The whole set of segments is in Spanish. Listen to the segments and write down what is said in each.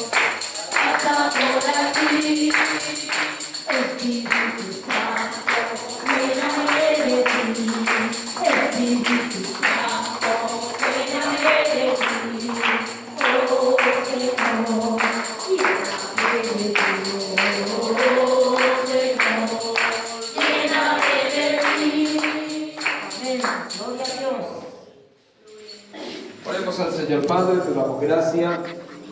está por aquí. Espíritu Santo, lléname de ti. Espíritu Santo, lléname de ti. Oh Señor, lléname de ti. Oh Señor, lléname de ti. Amén. Gloria a Dios. Oremos al Señor Padre, te damos gracias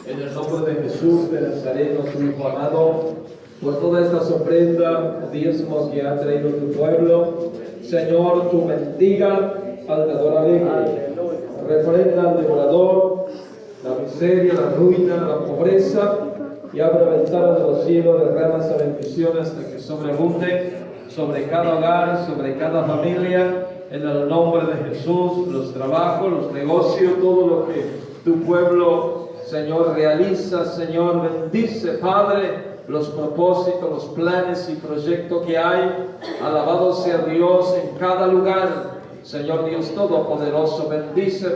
en el nombre de Jesús de Nazareno, tu Hijo amado, por todas estas ofrendas, diezmos que ha traído tu pueblo. Señor, tú bendiga al dador alegre, refrenda al devorador, la miseria, la ruina, la pobreza, y abra ventanas de los cielos, derrama esa bendición hasta que sobreabunde sobre cada hogar, sobre cada familia. En el nombre de Jesús, los trabajos, los negocios, todo lo que tu pueblo, Señor, realiza, Señor, bendice, Padre, los propósitos, los planes y proyectos que hay. Alabado sea Dios en cada lugar. Señor Dios Todopoderoso, bendice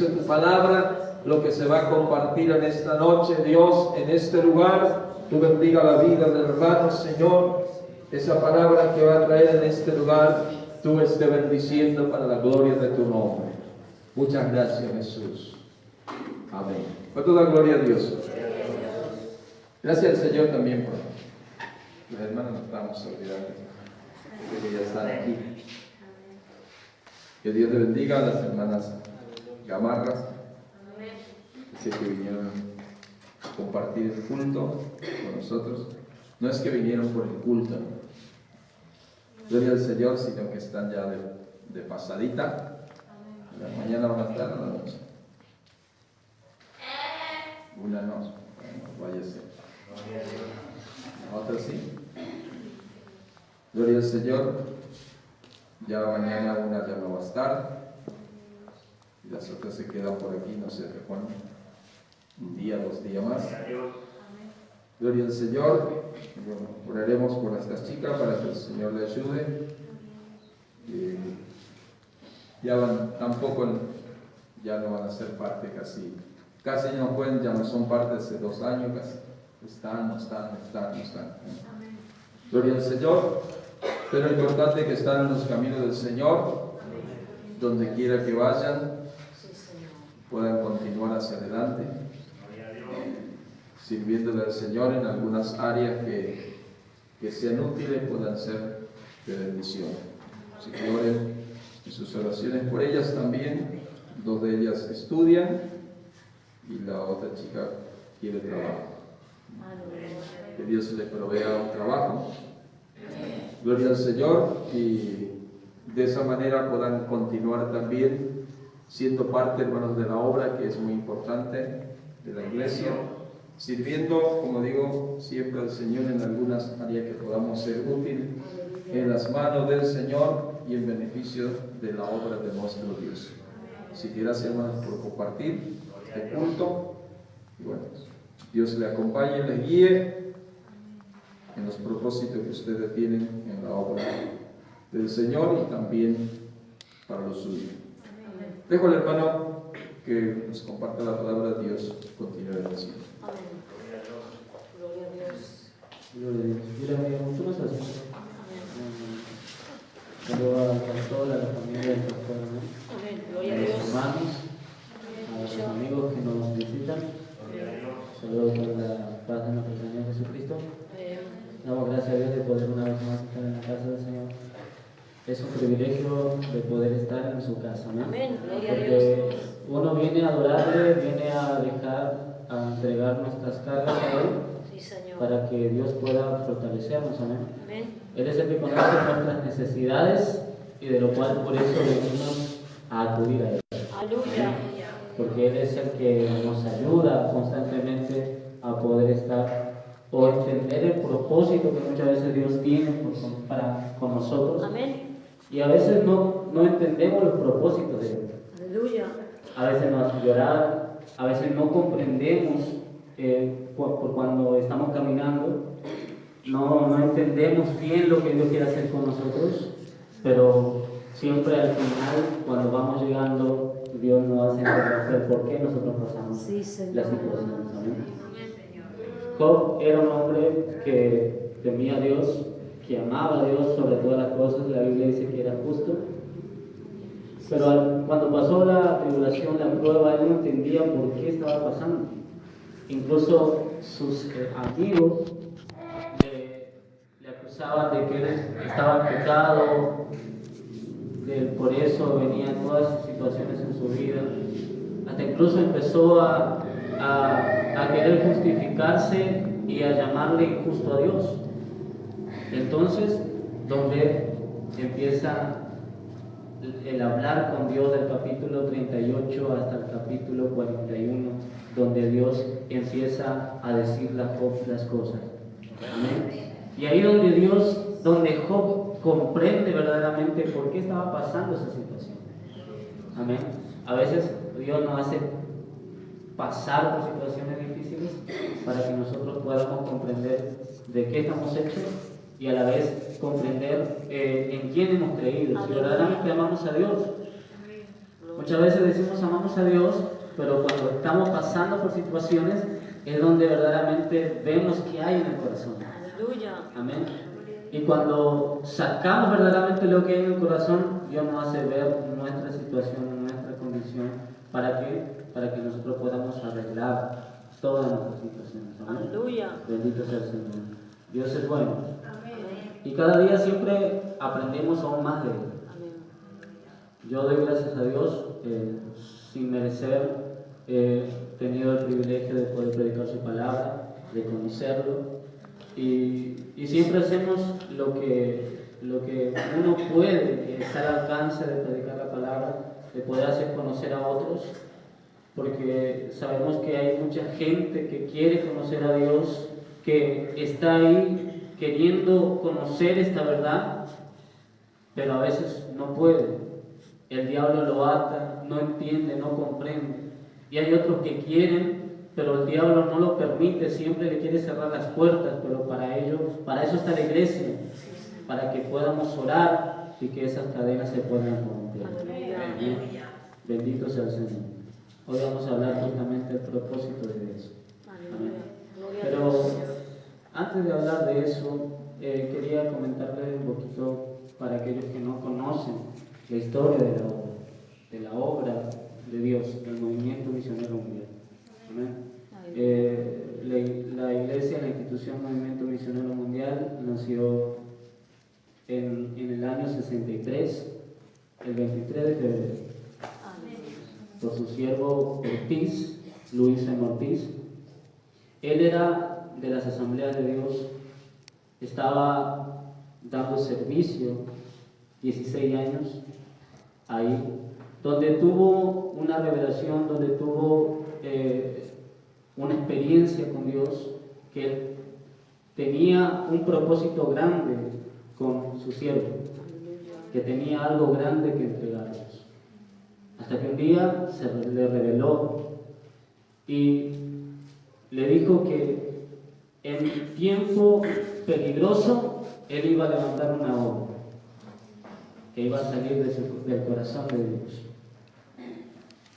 tu palabra, lo que se va a compartir en esta noche, Dios, en este lugar. Tú bendiga la vida del hermano, Señor. Esa palabra que va a traer en este lugar, tú estés bendiciendo para la gloria de tu nombre. Muchas gracias, Jesús. Amén. Por toda gloria a Dios. Gracias al Señor también por los hermanos, no estamos olvidando que ya están aquí. Que Dios te bendiga a las hermanas Gamarras, que vinieron a compartir el culto con nosotros. No es que vinieron por el culto, gloria al Señor, sino que están ya de pasadita. Mañana van a estar a la noche. Una noche, vaya a ser. Otra sí. Gloria al Señor. Ya mañana una ya no va a estar. Y las otras se quedan por aquí, no sé de cuándo. Un día, 2 días más. Gloria al Señor. Bueno, oraremos por estas chicas para que el Señor le ayude. Ya no van a ser parte casi no pueden, ya no son parte hace 2 años casi. No están. Gloria al Señor. Pero lo importante es que están en los caminos del Señor, donde quiera que vayan, puedan continuar hacia adelante, sirviéndole al Señor en algunas áreas que sean útiles, puedan ser de bendición. Así que oren en sus oraciones por ellas también. 2 de ellas estudian y la otra chica quiere trabajo. Que Dios le provea un trabajo. Gloria al Señor, y de esa manera puedan continuar también siendo parte, hermanos, de la obra, que es muy importante, de la iglesia, sirviendo, como digo, siempre al Señor en algunas áreas que podamos ser útiles en las manos del Señor y en beneficio de la obra de nuestro Dios. Así que gracias, hermanos, por compartir este culto. Y bueno, Dios le acompañe, le guíe en los propósitos que ustedes tienen en la obra del Señor y también para los suyos. Dejo al hermano que nos comparta la palabra de Dios. Continúe diciendo. Amén. Gloria a Dios. Gloria a Dios. Gloria a Dios. Muchas gracias. Saludos al pastor, a la familia del pastor, Amén. Gloria a a los Dios. hermanos, a los amigos que nos visitan. Saludos por la paz de nuestro Señor Jesucristo. Damos gracias a Dios de poder una vez más estar en la casa del Señor. Es un privilegio de poder estar en su casa, ¿no? Amén. Gloria a Dios. Porque uno viene a adorarle, viene a entregar nuestras cargas a Él, Sí, Señor. para que Dios pueda fortalecernos, amén. Amén. Él es el que conoce nuestras necesidades y de lo cual por eso venimos a acudir a Él. Aleluya. Porque Él es el que nos ayuda constantemente a poder estar o entender el propósito que muchas veces Dios tiene con nosotros. Amén. Y a veces no entendemos los propósitos de Dios. Aleluya. A veces nos hace llorar, a veces no comprendemos por cuando estamos caminando, no entendemos bien lo que Dios quiere hacer con nosotros, pero siempre al final, cuando vamos llegando, Dios nos hace entender por qué nosotros pasamos Sí, Señor. las situaciones. ¿Amén? Job era un hombre que temía a Dios, que amaba a Dios sobre todas las cosas. La Biblia dice que era justo. Pero cuando pasó la tribulación, la prueba, él no entendía por qué estaba pasando. Incluso sus amigos le acusaban de que él estaba en pecado, por eso venían todas esas situaciones en su vida. Hasta incluso empezó a querer justificarse y a llamarle injusto a Dios. Entonces, donde empieza el hablar con Dios del capítulo 38 hasta el capítulo 41, donde Dios empieza a decirle a Job las cosas. Amén. Y ahí donde Job comprende verdaderamente por qué estaba pasando esa situación. Amén. A veces Dios nos hace pasar por situaciones difíciles para que nosotros podamos comprender de qué estamos hechos y a la vez comprender en quién hemos creído, si verdaderamente amamos a Dios. Muchas veces decimos amamos a Dios, pero cuando estamos pasando por situaciones es donde verdaderamente vemos qué hay en el corazón. Aleluya. Amén. Y cuando sacamos verdaderamente lo que hay en el corazón, Dios nos hace ver nuestra situación, nuestra condición. ¿Para qué? Para que nosotros podamos arreglar todas nuestras situaciones. Amén. Aleluya. Bendito sea el Señor. Dios es bueno. Amén. Y cada día siempre aprendemos aún más de Él. Amén. Yo doy gracias a Dios, sin merecer, he tenido el privilegio de poder predicar su palabra, de conocerlo. Y siempre hacemos lo que uno puede, que está al alcance de predicar la palabra, de poder hacer conocer a otros, porque sabemos que hay mucha gente que quiere conocer a Dios, que está ahí queriendo conocer esta verdad, pero a veces no puede. El diablo lo ata, no entiende, no comprende. Y hay otros que quieren, pero el diablo no lo permite, siempre le quiere cerrar las puertas, pero para eso está la iglesia, para que podamos orar y que esas cadenas se puedan romper. Aleluya. Bendito sea el Señor. Hoy vamos a hablar justamente del propósito de eso. Aleluya. Gloria a Pero Dios. antes de hablar de eso, quería comentarles un poquito para aquellos que no conocen la historia de la obra de Dios, del movimiento misionero mundial. Amén. La iglesia, la institución Movimiento Misionero Mundial nació en el año 63, el 23 de febrero, por su siervo Ortiz, Luis M. Ortiz. Él era de las Asambleas de Dios, estaba dando servicio 16 años ahí, donde tuvo una revelación, donde tuvo una experiencia con Dios, que él tenía un propósito grande con su siervo, que tenía algo grande que entregarles. Hasta que un día se le reveló y le dijo que en tiempo peligroso él iba a levantar una obra, que iba a salir del corazón de Dios.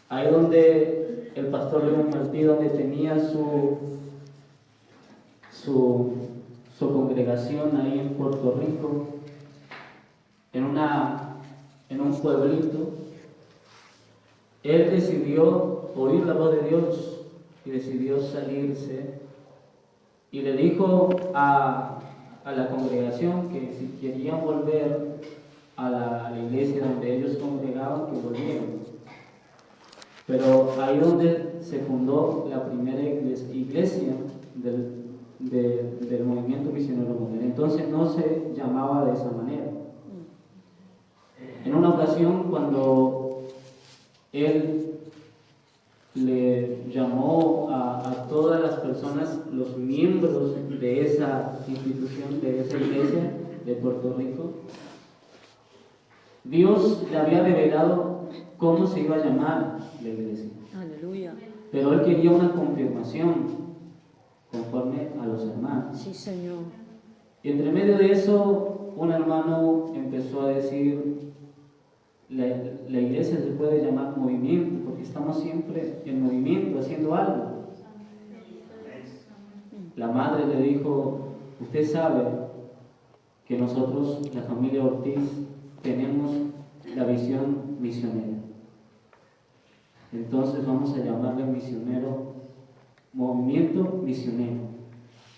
Ahí donde el pastor León Martí, donde tenía su congregación ahí en Puerto Rico, en un pueblito, él decidió oír la voz de Dios y decidió salirse y le dijo a la congregación que si querían volver a la iglesia donde ellos congregaban, que volvieran. Pero ahí donde se fundó la primera iglesia del movimiento misionero mundial. Entonces no se llamaba de esa manera. En una ocasión, cuando él le llamó a todas las personas, los miembros de esa institución, de esa iglesia de Puerto Rico, Dios le había revelado cómo se iba a llamar la iglesia. Aleluya. Pero él quería una confirmación conforme a los hermanos. Sí, Señor. Y entre medio de eso, un hermano empezó a decir, la iglesia se puede llamar movimiento, porque estamos siempre en movimiento, haciendo algo. la madre le dijo, usted sabe que nosotros, la familia Ortiz, tenemos la visión misionera. Entonces vamos a llamarle misionero, movimiento misionero.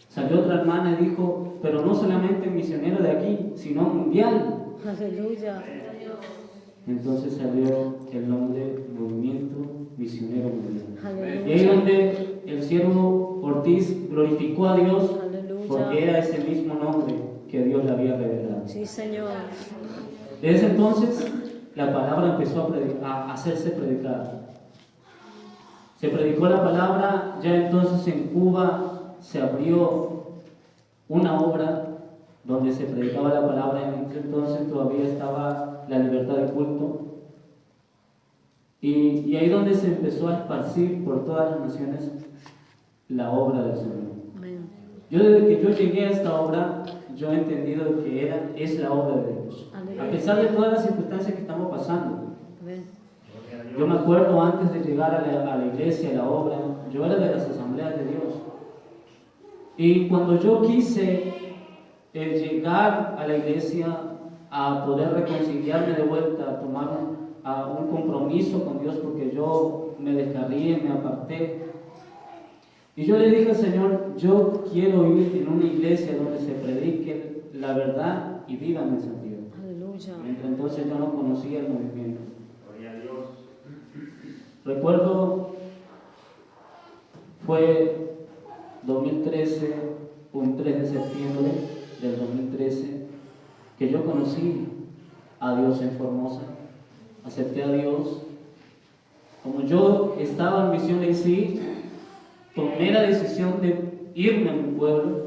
Salió otra hermana y dijo, pero no solamente misionero de aquí, sino mundial. Aleluya. Entonces salió el nombre Movimiento Misionero Mundial. Aleluya. Y ahí donde el siervo Ortiz glorificó a Dios, Aleluya. porque era ese mismo nombre que Dios le había revelado. Sí, Señor. Desde entonces la palabra empezó a hacerse predicada. Se predicó la palabra, ya entonces en Cuba se abrió una obra donde se predicaba la palabra. En ese entonces todavía estaba la libertad de culto. Y ahí donde se empezó a esparcir por todas las naciones la obra del Señor. Amén. Yo desde que yo llegué a esta obra, yo he entendido que es la obra de Dios. Aleluya. A pesar de todas las circunstancias que estamos pasando. Amén. Yo me acuerdo antes de llegar a la iglesia, a la obra, yo era de las asambleas de Dios. Y cuando yo quise llegar a la iglesia a poder reconciliarme de vuelta, a tomar un compromiso con Dios, porque yo me descarrié, me aparté. Y yo le dije al Señor, yo quiero ir en una iglesia donde se predique la verdad y vivan en santidad. Aleluya. Mientras entonces yo no conocía el movimiento. Recuerdo, fue 2013, un 3 de septiembre del 2013, que yo conocí a Dios en Formosa, acepté a Dios. Como yo estaba en Misión AC, tomé la decisión de irme a mi pueblo.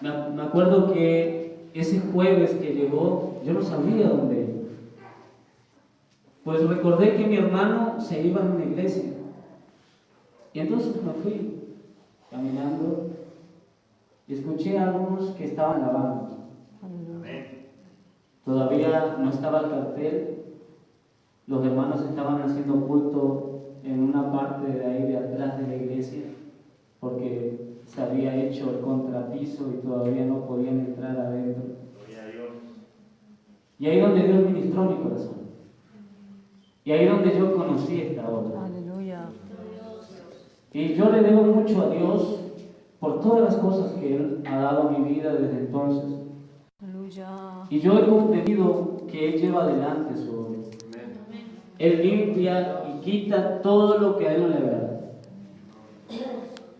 Me acuerdo que ese jueves que llegó, yo no sabía dónde ir. Pues recordé que mi hermano se iba a una iglesia. Y entonces me fui caminando y escuché a algunos que estaban lavando. Todavía no estaba el cartel. Los hermanos estaban haciendo culto en una parte de ahí de atrás de la iglesia, porque se había hecho el contrapiso y todavía no podían entrar adentro. Y ahí donde Dios ministró mi corazón. Y ahí donde yo conocí esta obra. Aleluya. Y yo le debo mucho a Dios por todas las cosas que Él ha dado a mi vida desde entonces. Aleluya. Y yo he comprendido que Él lleva adelante su obra. Él limpia y quita todo lo que a Él no le agrada.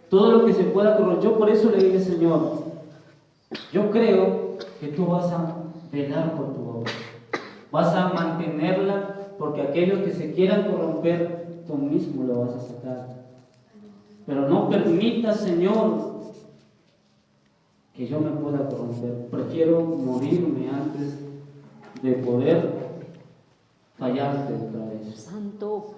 Todo lo que se pueda corrompir. Yo por eso le dije, Señor, yo creo que tú vas a velar por tu obra. Vas a mantenerla, porque aquellos que se quieran corromper, tú mismo lo vas a sacar. Pero no permitas, Señor, que yo me pueda corromper. Prefiero morirme antes de poder fallarte otra vez. Santo.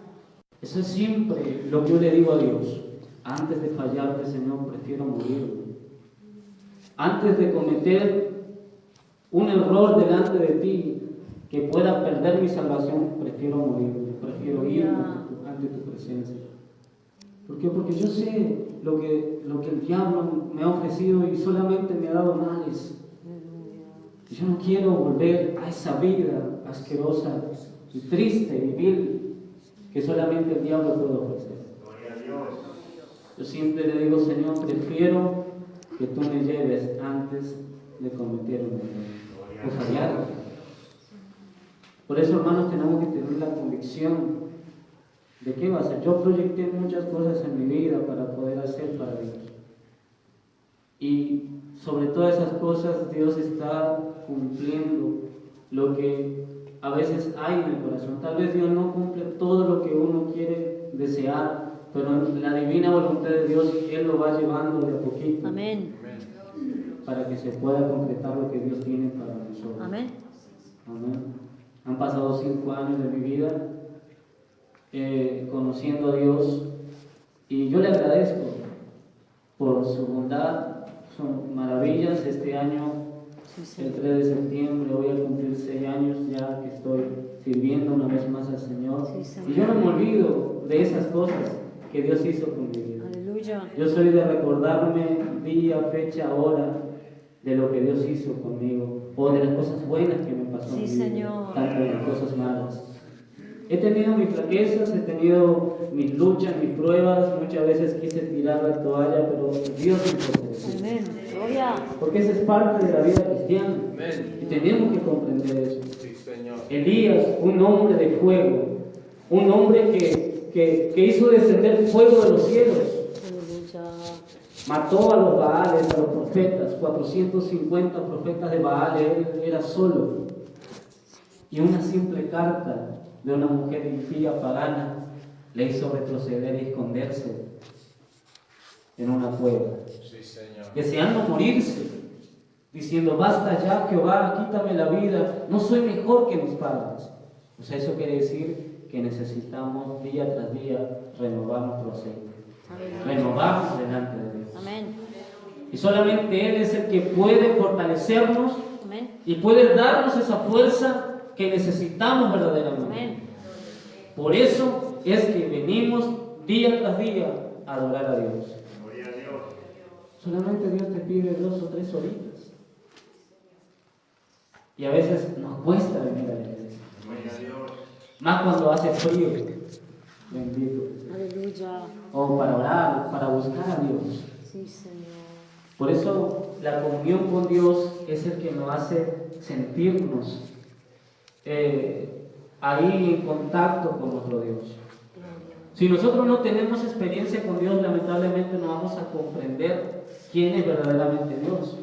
Eso es siempre lo que yo le digo a Dios. Antes de fallarte, Señor, prefiero morirme. Antes de cometer un error delante de ti que pueda perder mi salvación, prefiero morirme. Prefiero irme ante tu presencia. ¿Por qué? Porque yo sé lo que el diablo me ha ofrecido y solamente me ha dado males. Yo no quiero volver a esa vida asquerosa y triste y vil que solamente el diablo puede ofrecer. Yo siempre le digo, Señor, prefiero que tú me lleves antes de cometer un error o fallar. Por eso, hermanos, tenemos que tener la convicción de qué va a ser. Yo proyecté muchas cosas en mi vida para poder hacer para Dios. Y sobre todas esas cosas, Dios está cumpliendo lo que a veces hay en el corazón. Tal vez Dios no cumple todo lo que uno quiere desear, pero en la divina voluntad de Dios, Él lo va llevando de a poquito. Amén. Para que se pueda concretar lo que Dios tiene para nosotros. Amén. Amén. Han pasado 5 años de mi vida conociendo a Dios, y yo le agradezco por su bondad, son maravillas. Este año, el 3 de septiembre, voy a cumplir 6 años ya que estoy sirviendo una vez más al Señor. Sí, Señor. Y yo no me olvido de esas cosas que Dios hizo con mi vida. Aleluya. Yo soy de recordarme día, fecha, hora de lo que Dios hizo conmigo o de las cosas buenas que me pasó en mi Sí, vida, Señor. tanto de las cosas malas. He tenido mis flaquezas, he tenido mis luchas, mis pruebas. Muchas veces quise tirar la toalla, pero Dios me fortaleció. Amén. Gloria. Porque esa es parte de la vida cristiana. Y tenemos que comprender eso. Elías, un hombre de fuego, un hombre que hizo descender fuego de los cielos, Aleluya. mató a los Baales, a los profetas, 450 profetas de Baal, él era solo. Y una simple carta de una mujer impía, pagana, le hizo retroceder y esconderse en una cueva, deseando morirse, diciendo: basta ya, Jehová, quítame la vida, no soy mejor que mis padres. O sea, eso quiere decir que necesitamos día tras día renovar nuestro aceite, renovarnos delante de Dios. Amén. Y solamente Él es el que puede fortalecernos Amén. y puede darnos esa fuerza que necesitamos verdaderamente. Amén. Por eso es que venimos día tras día a adorar a Dios. Solamente Dios te pide 2 o 3 horitas. Y a veces nos cuesta venir a la iglesia. Más cuando hace frío. Bendito. Aleluya. O para orar, para buscar a Dios. Sí, Señor. Por eso la comunión con Dios es el que nos hace sentirnos ahí en contacto con nuestro Dios. Si nosotros no tenemos experiencia con Dios, lamentablemente no vamos a comprender quién es verdaderamente Dios.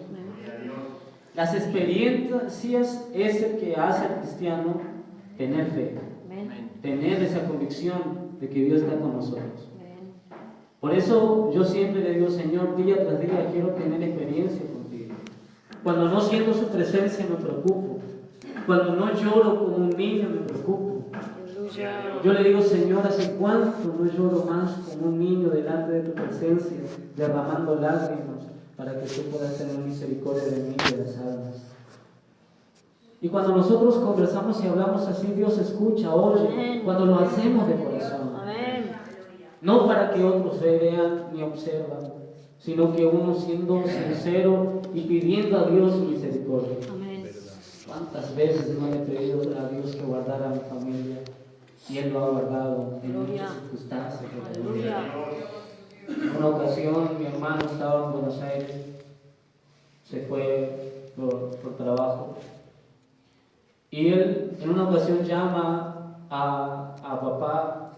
Las experiencias es el que hace al cristiano tener fe, tener esa convicción de que Dios está con nosotros. Por eso yo siempre le digo: Señor, día tras día quiero tener experiencia contigo. Cuando no siento su presencia me preocupo. Cuando no lloro como un niño me preocupo. Yo le digo: Señor, ¿hace cuánto no lloro más como un niño delante de tu presencia, derramando lágrimas para que tú puedas tener misericordia de mí y de las almas? Y cuando nosotros conversamos y hablamos así, Dios escucha, oye, cuando lo hacemos de corazón. Amén. No para que otros vean ni observan, sino que uno siendo sincero y pidiendo a Dios su misericordia. Amén. ¿Cuántas veces no le he pedido a Dios que guardara a mi familia? Y Él lo ha guardado en muchas circunstancias. Aleluya. En una ocasión mi hermano estaba en Buenos Aires, se fue por trabajo, y él en una ocasión llama a papá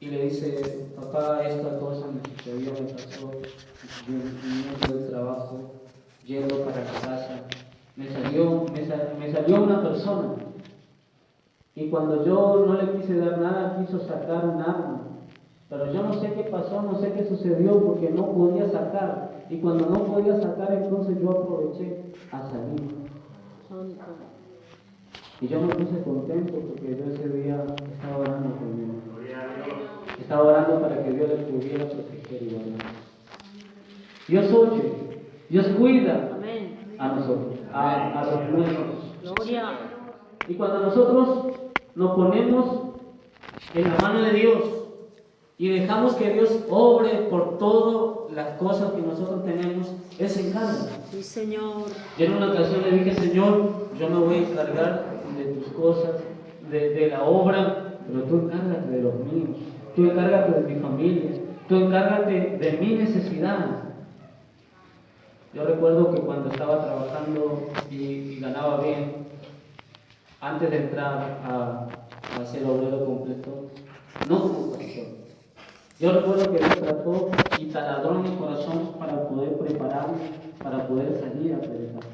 y le dice: papá, esta cosa me sucedió, me pasó, viniendo del trabajo, yendo para la casa, me salió una persona. Y cuando yo no le quise dar nada, quiso sacar un arma. Pero yo no sé qué pasó, no sé qué sucedió, porque no podía sacar. Y cuando no podía sacar, entonces yo aproveché a salir. Y yo me puse contento porque yo ese día estaba orando por mí. Estaba orando para que Dios le pudiera proteger y guardar. Dios oye, Dios cuida a nosotros, a los nuestros. Gloria. Y cuando nosotros nos ponemos en la mano de Dios y dejamos que Dios obre por todas las cosas que nosotros tenemos, Él se encarga. Sí, Señor. Yo en una ocasión le dije: Señor, yo me voy a encargar de tus cosas, de la obra, pero tú encárgate de los míos, tú encárgate de mi familia, tú encárgate de mi necesidad. Yo recuerdo que cuando estaba trabajando y ganaba bien, antes de entrar a ser obrero completo, no como pastor, yo recuerdo que Dios trató y taladró mi corazón para poder prepararme, para poder salir a predicar.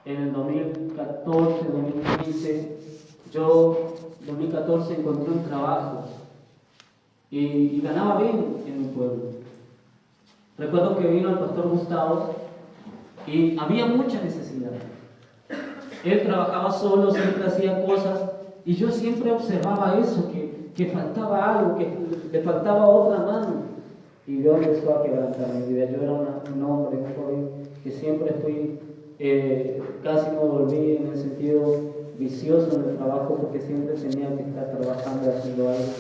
En el 2014, 2015, yo en 2014 encontré un trabajo y ganaba bien en mi pueblo. Recuerdo que vino el pastor Gustavo y había mucha necesidad. Él trabajaba solo, siempre hacía cosas y yo siempre observaba eso, que faltaba algo, que le faltaba otra mano. Y Dios empezó a quebrantar mi vida. Yo era un hombre, un joven, que siempre fui, casi me volví en el sentido vicioso en el trabajo porque siempre tenía que estar trabajando y haciendo algo.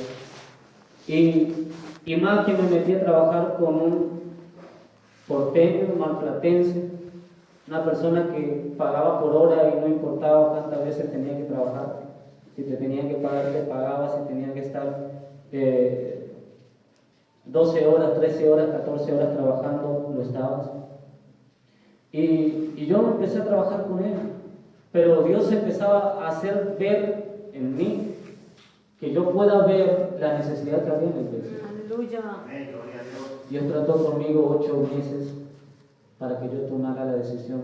Y Y más que me metí a trabajar con un porteño, malplatense, una persona que pagaba por hora y no importaba cuántas veces tenía que trabajar. Si te tenían que pagar, te pagaba. Si tenían que estar 12 horas, 13 horas, 14 horas trabajando, lo estabas. Y yo empecé a trabajar con él, pero Dios empezaba a hacer ver en mí que yo pueda ver la necesidad que había en el iglesia. Aleluya. Dios trató conmigo 8 meses para que yo tomara la decisión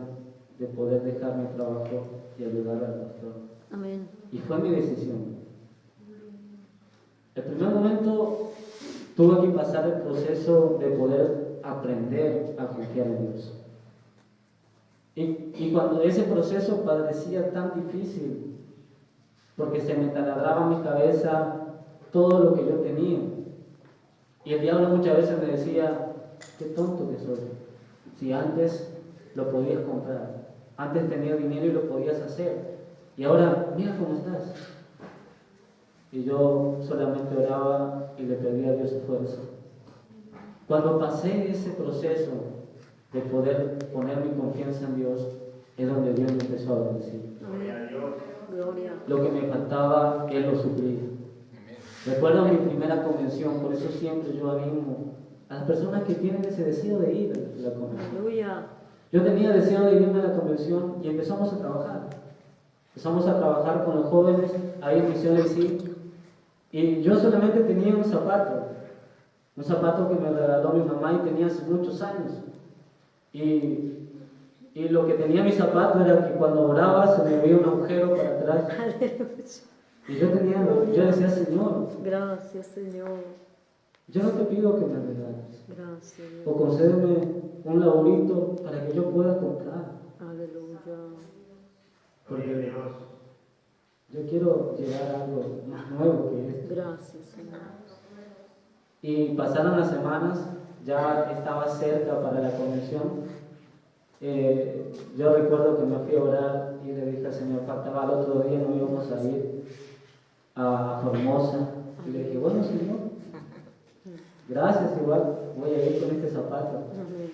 de poder dejar mi trabajo y ayudar al pastor. Amén. Y fue mi decisión. El primer momento tuve que pasar el proceso de poder aprender a confiar en Dios. Y cuando ese proceso parecía tan difícil, porque se me taladraba en mi cabeza todo lo que yo tenía. Y el diablo muchas veces me decía, qué tonto que soy. Si antes lo podías comprar, antes tenías dinero y lo podías hacer. Y ahora, mira cómo estás. Y yo solamente oraba y le pedía a Dios fuerza. Cuando pasé ese proceso de poder poner mi confianza en Dios, es donde Dios me empezó a bendecir. Gloria. Lo que me faltaba, Él lo suplía. Recuerdo mi primera convención, por eso siempre yo animo a las personas que tienen ese deseo de ir a la convención. Aleluya. Yo tenía deseo de irme a la convención y empezamos a trabajar. Empezamos a trabajar con los jóvenes ahí en Misión del Sí. Y yo solamente tenía un zapato que me regaló mi mamá y tenía hace muchos años. Y lo que tenía mi zapato era que cuando oraba se me veía un agujero para atrás. Aleluya. Y yo decía, Señor, Gracias, Señor. yo no te pido que me regales, Gracias. o concédeme un laurito para que yo pueda comprar, Aleluya. porque yo quiero llegar a algo más nuevo que esto. Gracias, Señor. Y pasaron las semanas, ya estaba cerca para la convención. Yo recuerdo que me fui a orar y le dije al Señor, faltaba el otro día, no íbamos a ir a Formosa. Y le dije, bueno, Señor, gracias, igual voy a ir con este zapato. Amén.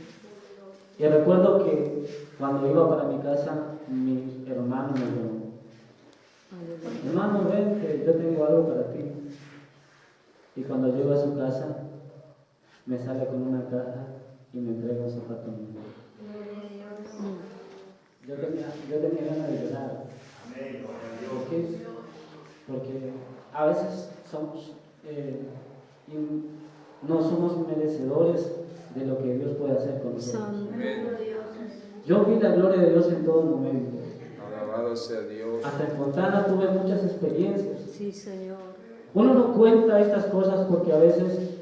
Y recuerdo que cuando iba para mi casa, mi hermano me llamó. Aleluya. Hermano, ven que yo tengo algo para ti. Y cuando llego a su casa, me sale con una caja y me entrega un zapato nuevo. Yo tenía ganas de llorar. ¿Por qué? Porque a veces no somos merecedores de lo que Dios puede hacer con nosotros. Santo. Yo vi la gloria de Dios en todo momento. Alabado sea Dios. Hasta en Fontana tuve muchas experiencias. Sí, Señor. Uno no cuenta estas cosas porque a veces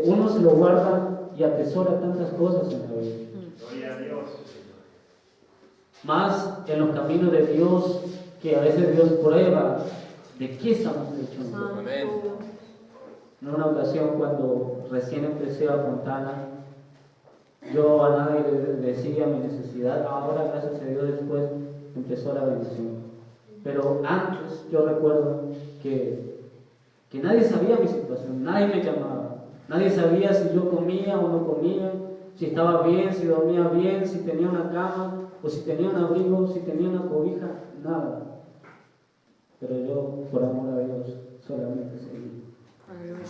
uno se lo guarda y atesora tantas cosas en la vida. Gloria a Dios. Más en los caminos de Dios, que a veces Dios prueba de qué estamos hechos. Santo. Amén. En una ocasión, cuando recién empecé a Fontana, yo a nadie le decía mi necesidad. Ahora, gracias a Dios, después empezó la bendición. Pero antes yo recuerdo que nadie sabía mi situación, nadie me llamaba, nadie sabía si yo comía o no comía, si estaba bien, si dormía bien, si tenía una cama, o si tenía un abrigo, si tenía una cobija, nada. Pero yo, por amor a Dios, solamente seguí. Aleluya.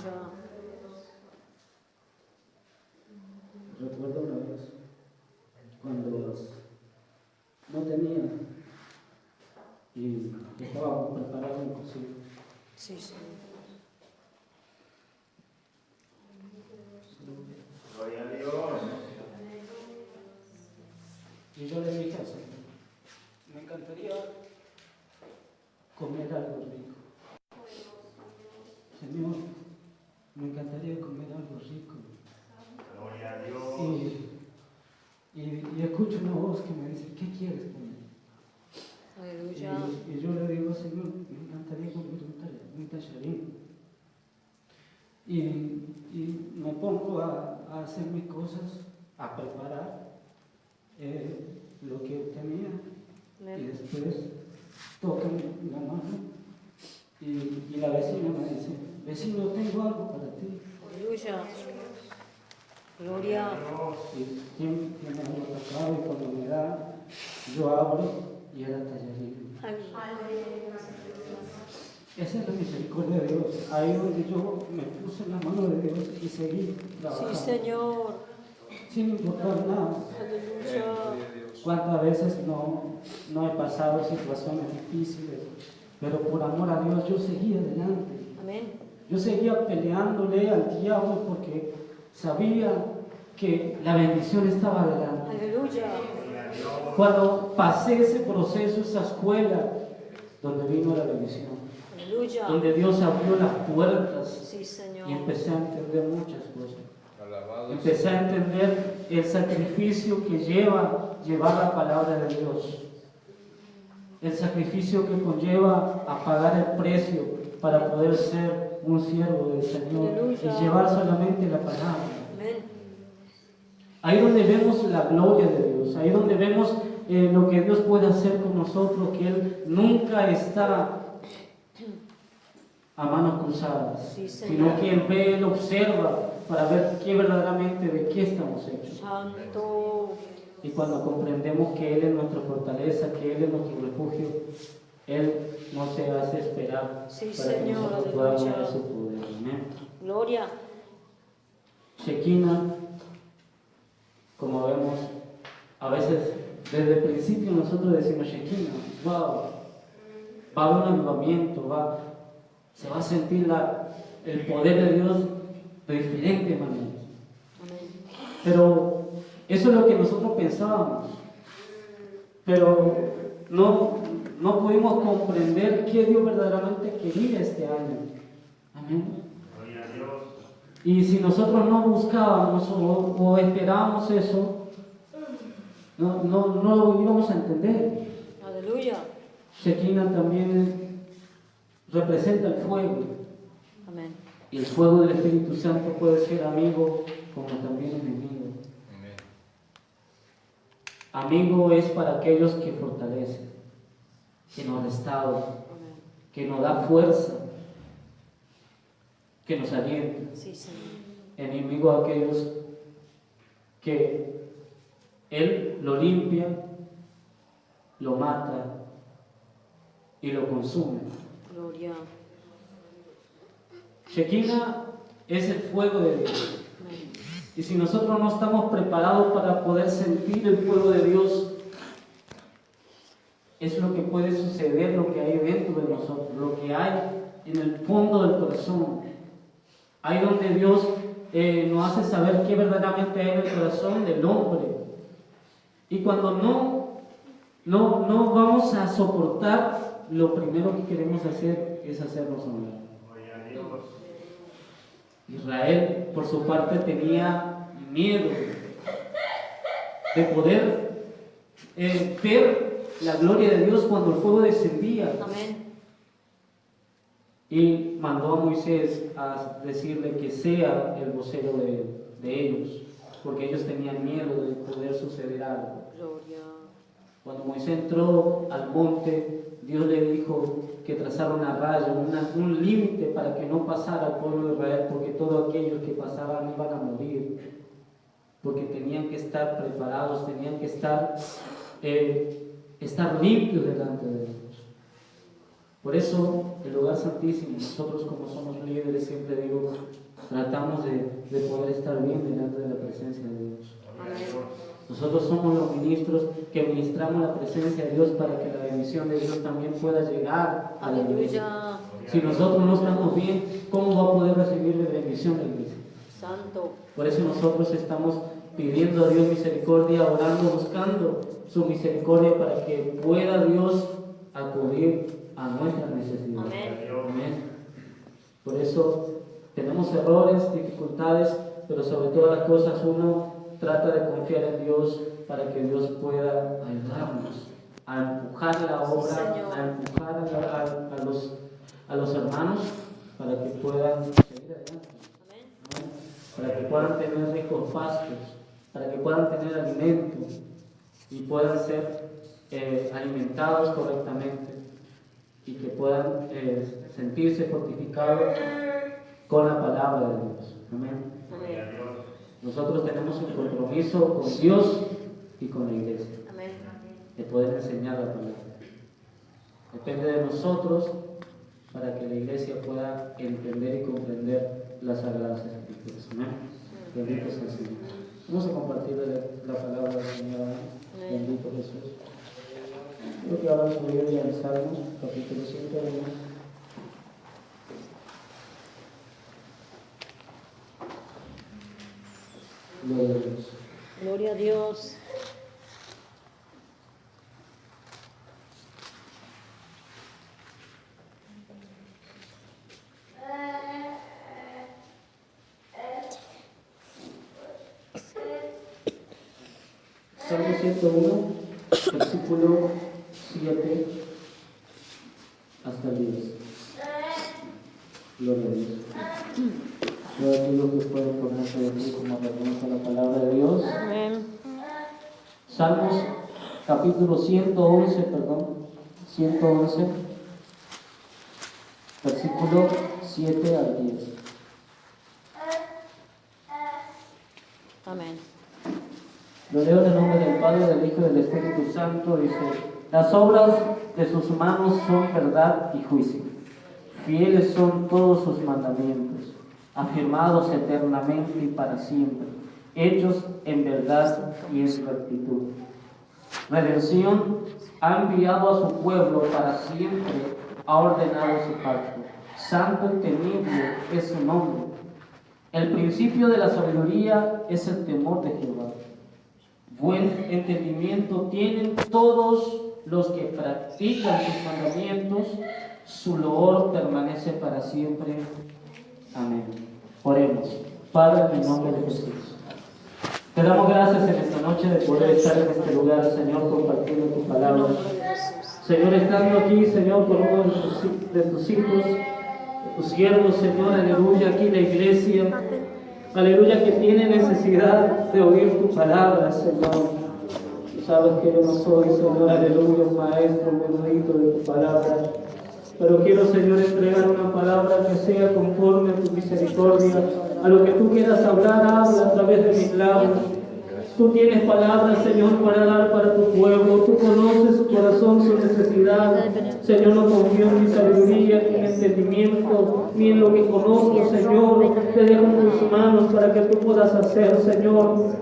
Recuerdo una vez, cuando no tenía y estaba preparado en cocina. Sí, Señor. Gloria a Dios. Y yo le dije al Señor, me encantaría comer algo rico. Señor, me encantaría comer algo rico. Gloria a Dios. Y escucho una voz que me dice, ¿qué quieres comer? Aleluya. Y yo le digo, Señor, me encantaría comer un tallarín. Y me pongo a hacer mis cosas, a preparar lo que tenía. Y Amén. después tocan la mano y la vecina me dice, vecino, tengo algo para ti. Aleluya. Gloria. Y siempre me ha tocado y cuando me da, yo abro y era tallerín. Esa es la misericordia de Dios. Ahí donde yo me puse en la mano de Dios y seguí trabajando. Sí, Señor. Sin importar nada. Aleluya. Cuántas veces no he pasado situaciones difíciles, pero por amor a Dios yo seguía adelante. Amén. Yo seguía peleándole al diablo porque sabía que la bendición estaba adelante. Aleluya. Cuando pasé ese proceso, esa escuela, donde vino la bendición, Aleluya. donde Dios abrió las puertas Sí, Señor. y empecé a entender muchas cosas. Empecé a entender el sacrificio que lleva llevar la palabra de Dios. El sacrificio que conlleva a pagar el precio para poder ser un siervo del Señor Aleluya. y llevar solamente la palabra. Amén. Ahí donde vemos la gloria de Dios, ahí donde vemos lo que Dios puede hacer con nosotros, que Él nunca está a manos cruzadas, Sí, Señor. sino que Él ve, Él observa para ver qué verdaderamente de qué estamos hechos. Santo. Y cuando comprendemos que Él es nuestra fortaleza, que Él es nuestro refugio, Él no se hace esperar Sí, para que Señor, nosotros podamos aleluya. ver su poder. Amén. Gloria. Shekinah, como vemos, a veces desde el principio nosotros decimos Shekinah, wow, va a haber un avivamiento, se va a sentir el poder de Dios de diferente manera. Amén. Pero eso es lo que nosotros pensábamos. Pero no pudimos comprender qué Dios verdaderamente quería este año. Amén. Gloria a Dios. Y si nosotros no buscábamos o esperábamos eso, no lo íbamos a entender. Aleluya. Shekinah también representa el fuego. Amén. Y el fuego del Espíritu Santo puede ser amigo como también enemigo. Amigo es para aquellos que fortalecen, que nos restauran, Amén. que nos da fuerza, que nos alienta. Sí, Señor. Enemigo a aquellos que Él lo limpia, lo mata y lo consume. Gloria. Shekinah es el fuego de Dios. Amén. Y si nosotros no estamos preparados para poder sentir el fuego de Dios, es lo que puede suceder, lo que hay dentro de nosotros, lo que hay en el fondo del corazón. Ahí donde Dios nos hace saber qué verdaderamente hay en el corazón del hombre. Y cuando no vamos a soportar, lo primero que queremos hacer es hacernos a un lado. Gloria a Dios. Israel, por su parte, tenía miedo de poder ver la gloria de Dios cuando el fuego descendía. Amén. Y mandó a Moisés a decirle que sea el vocero de ellos, porque ellos tenían miedo de poder suceder algo. Gloria. Cuando Moisés entró al monte, Dios le dijo que trazara una raya, un límite para que no pasara al pueblo de Israel, porque todos aquellos que pasaban iban a morir, porque tenían que estar preparados, tenían que estar limpios delante de Dios. Por eso, el lugar santísimo, nosotros como somos líderes, siempre digo, tratamos de poder estar bien delante de la presencia de Dios. Gloria a Dios. Nosotros somos los ministros que ministramos la presencia de Dios para que la bendición de Dios también pueda llegar a la iglesia. Aleluya. Si nosotros no estamos bien, ¿cómo va a poder recibir la bendición la iglesia? Santo. Por eso nosotros estamos pidiendo a Dios misericordia, orando, buscando su misericordia para que pueda Dios acudir a nuestras necesidades. Amén. Amén. Por eso tenemos errores, dificultades, pero sobre todas las cosas uno trata de confiar en Dios para que Dios pueda ayudarnos a empujar la obra, Señor. a empujar a los hermanos para que puedan seguir adelante. Amén. Para que puedan tener ricos pastos, para que puedan tener alimento y puedan ser alimentados correctamente y que puedan sentirse fortificados con la palabra de Dios. Amén. Gloria a Dios. Nosotros tenemos un compromiso con Dios y con la iglesia, Amén. de poder enseñar la palabra. Depende de nosotros para que la iglesia pueda entender y comprender las Sagradas Escrituras. Amén. Bendito sea el Señor. Vamos a compartir la palabra del Señor. Amén. Bendito Jesús. Quiero que abran su Biblia en Salmos, capítulo 101. Gloria a Dios. Gloria a Dios. Salmo 101, versículo 7 hasta el 10. Gloria a Dios. Yo digo que pueden ponerse de pie como reconozco la palabra de Dios. Amén. Salmos capítulo 111, 111, versículo 7 al 10. Amén. Lo leo en el nombre del Padre, del Hijo y del Espíritu Santo. Dice: las obras de sus manos son verdad y juicio. Fieles son todos sus mandamientos, afirmados eternamente y para siempre, hechos en verdad y en rectitud. Redención ha enviado a su pueblo para siempre, ha ordenado su pacto. Santo y temible es su nombre. El principio de la sabiduría es el temor de Jehová. Buen entendimiento tienen todos los que practican sus mandamientos, su loor permanece para siempre. Amén. Oremos. Padre, en el nombre de Jesús, te damos gracias en esta noche de poder estar en este lugar, Señor, compartiendo tu palabra. Señor, estando aquí, Señor, por uno de tus hijos, de tus siervos, Señor, aleluya, aquí la iglesia, aleluya, que tiene necesidad de oír tu palabra, Señor. Tú sabes que yo no soy, Señor, aleluya, un maestro bendito de tu palabra, pero quiero, Señor, entregar una palabra que sea conforme a tu misericordia, a lo que tú quieras hablar, habla a través de mis labios. Tú tienes palabras, Señor, para dar para tu pueblo. Tú conoces su corazón, su necesidad. Señor, no confío en mi sabiduría, ni en entendimiento, ni en lo que conozco, Señor. Te dejo en tus manos para que tú puedas hacer, Señor.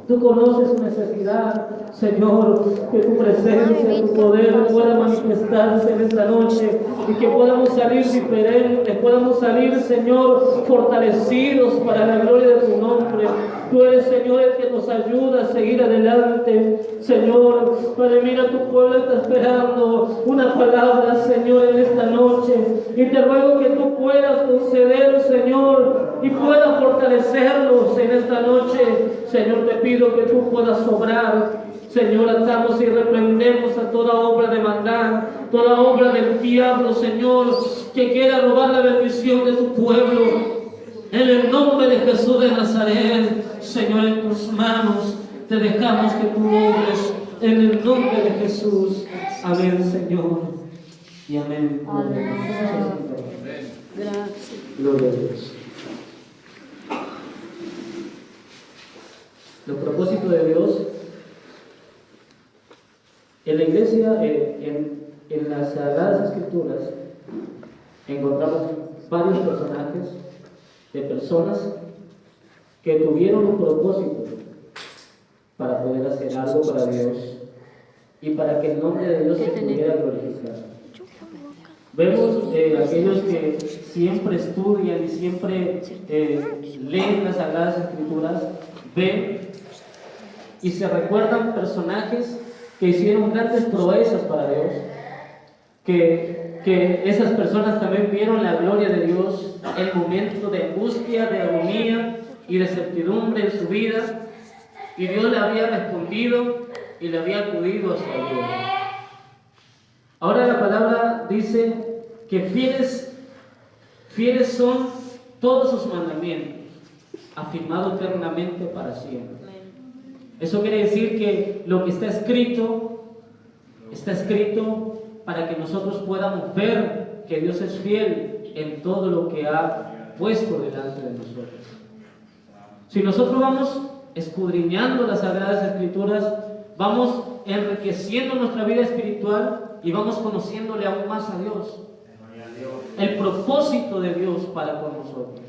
Tú conoces su necesidad, Señor, que tu presencia, tu poder pueda manifestarse en esta noche y que podamos salir diferentes, podamos salir, Señor, fortalecidos para la gloria de tu nombre. Tú eres, Señor, el que nos ayuda a seguir adelante, Señor. Padre, mira, tu pueblo está esperando una palabra, Señor, en esta noche, y te ruego que tú puedas conceder, Señor, y puedas fortalecerlos en esta noche. Señor, te pido que tú puedas obrar. Señor, atamos y reprendemos a toda obra de maldad, toda obra del diablo, Señor, que quiera robar la bendición de tu pueblo. En el nombre de Jesús de Nazaret, Señor, en tus manos te dejamos que tú obres. En el nombre de Jesús. Amén, Señor. Y amén. Gloria a Dios. Gracias. Gloria a Dios. Los propósitos de Dios en la iglesia, en las Sagradas Escrituras, encontramos varios personajes de personas que tuvieron un propósito para poder hacer algo para Dios y para que el nombre de Dios se pudiera glorificar. Vemos aquellos que siempre estudian y siempre leen las Sagradas Escrituras, ven y se recuerdan personajes que hicieron grandes proezas para Dios, que esas personas también vieron la gloria de Dios en momentos de angustia, de agonía y de certidumbre en su vida, y Dios le había respondido y le había acudido a su ayuda. Ahora la palabra dice que fieles son todos sus mandamientos, afirmados eternamente para siempre. Eso quiere decir que lo que está escrito para que nosotros podamos ver que Dios es fiel en todo lo que ha puesto delante de nosotros. Si nosotros vamos escudriñando las Sagradas Escrituras, vamos enriqueciendo nuestra vida espiritual y vamos conociéndole aún más a Dios. El propósito de Dios para con nosotros.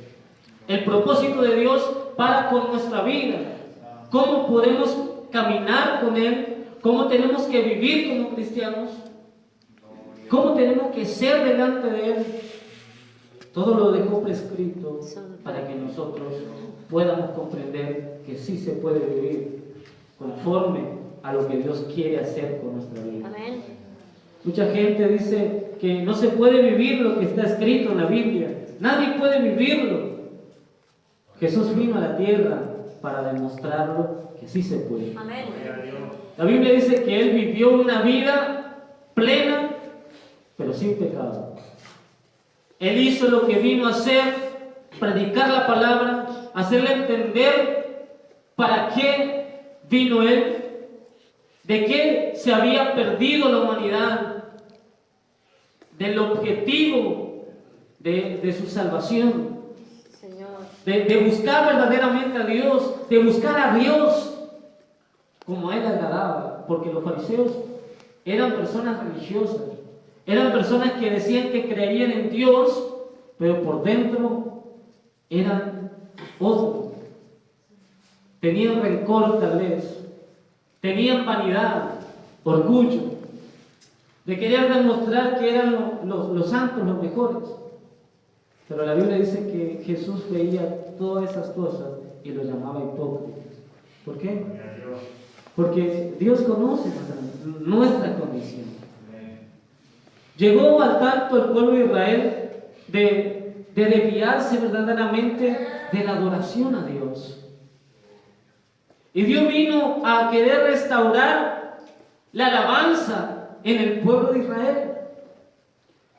El propósito de Dios para con nuestra vida. Cómo podemos caminar con Él. Cómo tenemos que vivir como cristianos. Cómo tenemos que ser delante de Él. Todo lo dejó prescrito para que nosotros podamos comprender que sí se puede vivir conforme a lo que Dios quiere hacer con nuestra vida. Amén. Mucha gente dice que no se puede vivir lo que está escrito en la Biblia. Nadie puede vivirlo. Jesús vino a la tierra para demostrarlo que sí se puede. Amén. La Biblia dice que Él vivió una vida plena, pero sin pecado. Él hizo lo que vino a hacer, predicar la palabra, hacerle entender para qué vino Él, de qué se había perdido la humanidad, del objetivo de su salvación, Señor. de buscar verdaderamente a Dios, de buscar a Dios como a Él agradaba, porque los fariseos eran personas religiosas, eran personas que decían que creían en Dios, pero por dentro eran otros. Tenían rencor tal vez, tenían vanidad, orgullo, de querer demostrar que eran los santos, los mejores. Pero la Biblia dice que Jesús veía todas esas cosas y los llamaba hipócritas. ¿Por qué? Porque Dios conoce nuestra condición. Llegó al tanto el pueblo de Israel de desviarse verdaderamente de la adoración a Dios. Y Dios vino a querer restaurar la alabanza en el pueblo de Israel.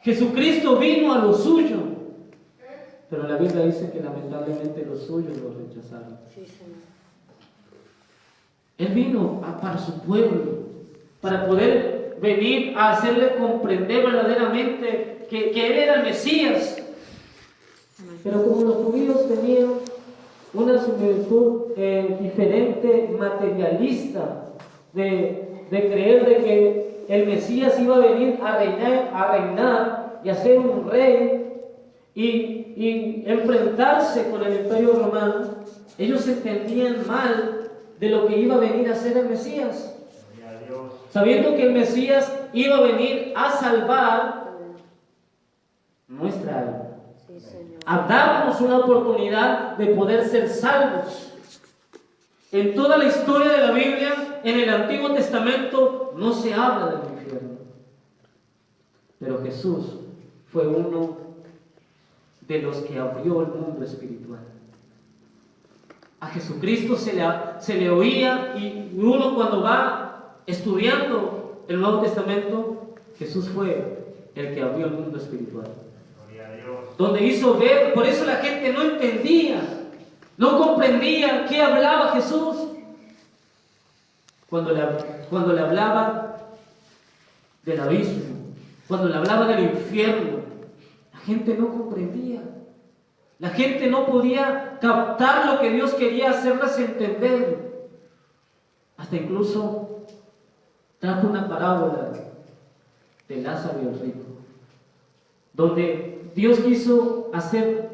Jesucristo vino a lo suyo, pero la Biblia dice que lamentablemente los suyos lo rechazaron. Sí, Señor. Él vino para su pueblo, para poder venir a hacerle comprender verdaderamente que Él era el Mesías. Pero como los judíos tenían una similitud diferente, materialista, de creer de que el Mesías iba a venir a reinar y a ser un rey y enfrentarse con el Imperio Romano, ellos entendían mal de lo que iba a venir a ser el Mesías, sabiendo que el Mesías iba a venir a salvar nuestra alma, Sí, Señor. a darnos una oportunidad de poder ser salvos. En toda la historia de la Biblia, en el Antiguo Testamento, no se habla del infierno. Pero Jesús fue uno de los que abrió el mundo espiritual. A Jesucristo se le oía, y uno cuando va estudiando el Nuevo Testamento, Jesús fue el que abrió el mundo espiritual. Donde hizo ver, por eso la gente no entendía, no comprendía qué hablaba Jesús. Cuando le hablaba del abismo, cuando le hablaba del infierno, la gente no comprendía. La gente no podía captar lo que Dios quería hacerles entender. Hasta incluso trajo una parábola de Lázaro y el rico, donde Dios quiso hacerle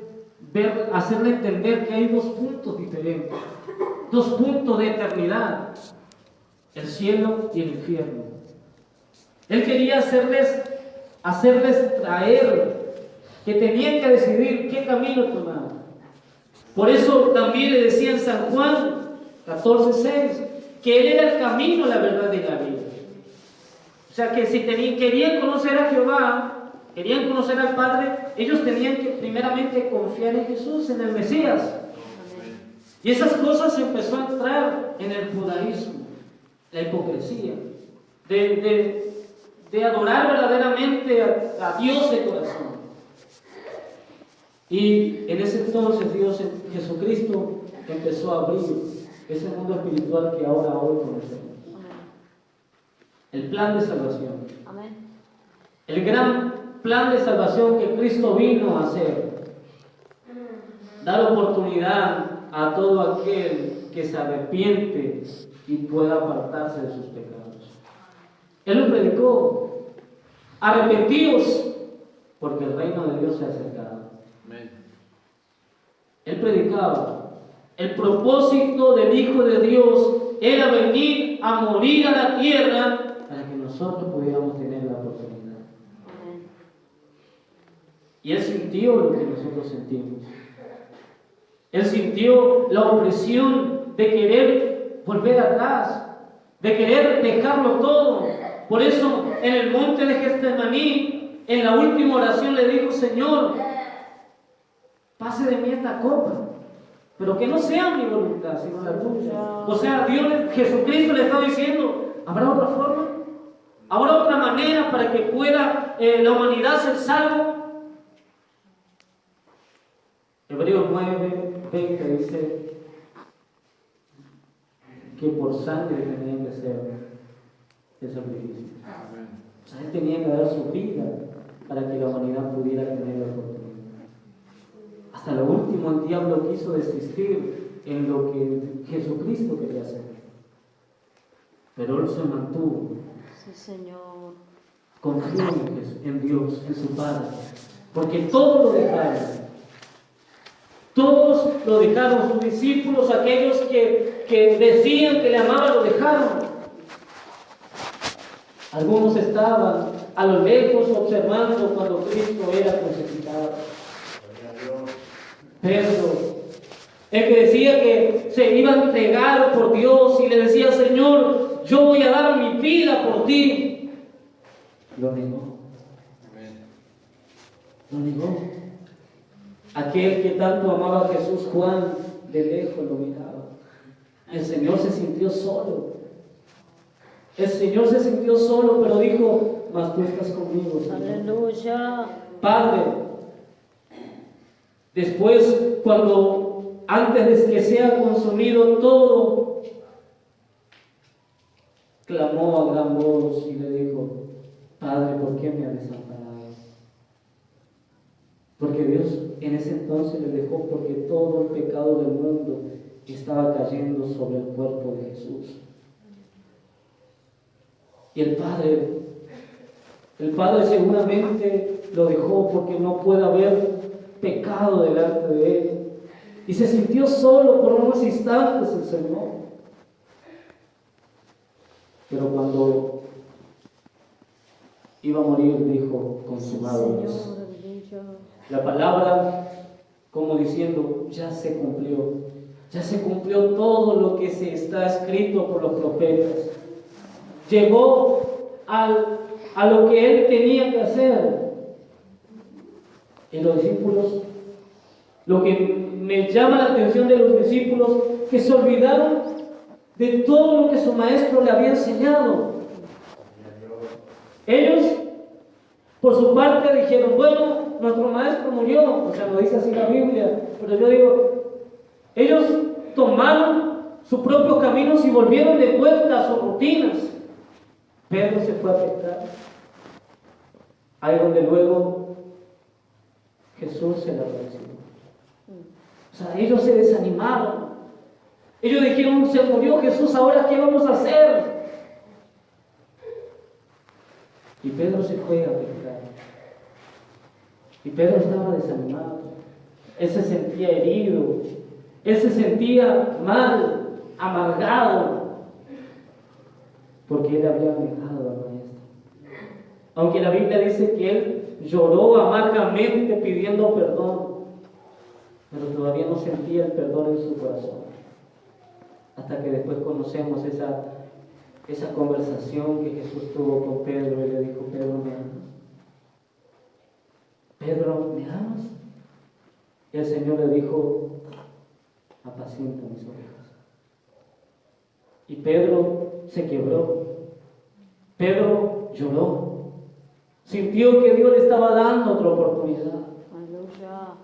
entender que hay dos puntos diferentes, dos puntos de eternidad: el cielo y el infierno. Él quería hacerles traer que tenían que decidir qué camino tomar. Por eso también le decía en San Juan 14:6 que Él era el camino, la verdad y la vida. O sea que si querían conocer a Jehová, querían conocer al Padre, ellos tenían que primeramente confiar en Jesús, en el Mesías. Y esas cosas empezó a entrar en el judaísmo, la hipocresía, de adorar verdaderamente a Dios de corazón. Y en ese entonces Dios, Jesucristo, empezó a abrir ese mundo espiritual que ahora hoy conocemos. El plan de salvación. Amén. El gran plan de salvación que Cristo vino a hacer. Dar oportunidad a todo aquel que se arrepiente y pueda apartarse de sus pecados. Él lo predicó: arrepentíos, porque el reino de Dios se ha acercado. Él predicaba: el propósito del Hijo de Dios era venir a morir a la tierra para que nosotros pudiéramos tener la oportunidad. Y Él sintió lo que nosotros sentimos. Él sintió la opresión de querer volver atrás, de querer dejarlo todo. Por eso, en el monte de Getsemaní, en la última oración le dijo: Señor, pase de mí esta copa, pero que no sea mi voluntad, sino la tuya. O sea, Jesucristo le está diciendo: ¿habrá otra forma? ¿Habrá otra manera para que pueda la humanidad ser salva? Hebreos 9:20 dice que por sangre tenía que ser el sacrificio. O sea, Él tenía que dar su vida para que la humanidad pudiera tener la oportunidad. Hasta lo último el diablo quiso desistir en lo que Jesucristo quería hacer. Pero Él se mantuvo. Sí, Señor. Confió en Dios, en su Padre. Porque todos lo dejaron. Todos lo dejaron. Sus discípulos, aquellos que decían que le amaban, lo dejaron. Algunos estaban a lo lejos observando cuando Cristo era crucificado. Pedro, el que decía que se iba a entregar por Dios y le decía: Señor, yo voy a dar mi vida por ti, lo negó. Lo negó. Aquel que tanto amaba a Jesús, Juan, de lejos lo miraba. El Señor se sintió solo. El Señor se sintió solo, pero dijo: mas tú estás conmigo, Señor. Aleluya. Padre, después, antes de que sea consumido todo, clamó a gran voz y le dijo: Padre, ¿por qué me has desamparado? Porque Dios en ese entonces le dejó, porque todo el pecado del mundo estaba cayendo sobre el cuerpo de Jesús. Y el Padre seguramente lo dejó porque no puede haber pecado delante de Él. Y se sintió solo por unos instantes el Señor. Pero cuando iba a morir dijo: consumado es. La palabra como diciendo: ya se cumplió todo lo que se está escrito por los profetas. Llegó a lo que Él tenía que hacer. Y los discípulos, lo que me llama la atención de los discípulos, que se olvidaron de todo lo que su maestro le había enseñado. Ellos, por su parte, dijeron: bueno, nuestro maestro murió, o sea, lo dice así la Biblia, pero yo digo, ellos tomaron sus propios caminos y volvieron de vuelta a sus rutinas. Pedro se fue a pescar. Ahí donde luego Jesús se le apareció. O sea, ellos se desanimaron. Ellos dijeron: se murió Jesús, ¿ahora qué vamos a hacer? Y Pedro se fue a pescar. Y Pedro estaba desanimado. Él se sentía herido. Él se sentía mal, amargado, porque él había negado al maestro. Aunque la Biblia dice que él lloró amargamente pidiendo perdón, pero todavía no sentía el perdón en su corazón. Hasta que después conocemos esa conversación que Jesús tuvo con Pedro y le dijo: Pedro, ¿me amas? Pedro, ¿me amas? Y el Señor le dijo: apacienta mis ovejas. Y Pedro se quebró. Pedro lloró. Sintió que Dios le estaba dando otra oportunidad. Aleluya.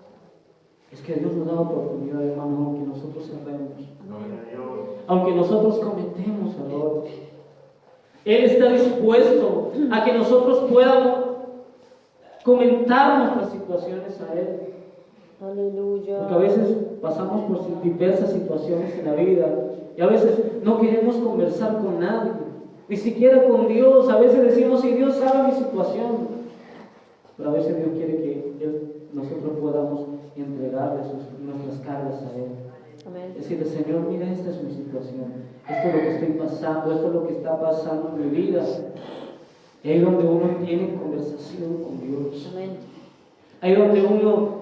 Es que Dios nos da oportunidad, hermano, aunque nosotros erremos, aunque nosotros cometemos errores. Él está dispuesto a que nosotros podamos comentar nuestras situaciones a Él. Aleluya. Porque a veces pasamos por diversas situaciones en la vida y a veces no queremos conversar con nadie, ni siquiera con Dios. A veces decimos, si Dios sabe mi situación, pero a veces Dios quiere que nosotros podamos entregarle nuestras cargas a Él. Amén. Decirle, Señor, mira, esta es mi situación, esto es lo que estoy pasando, esto es lo que está pasando en mi vida. Y ahí donde uno tiene conversación con Dios. Amén. Ahí donde uno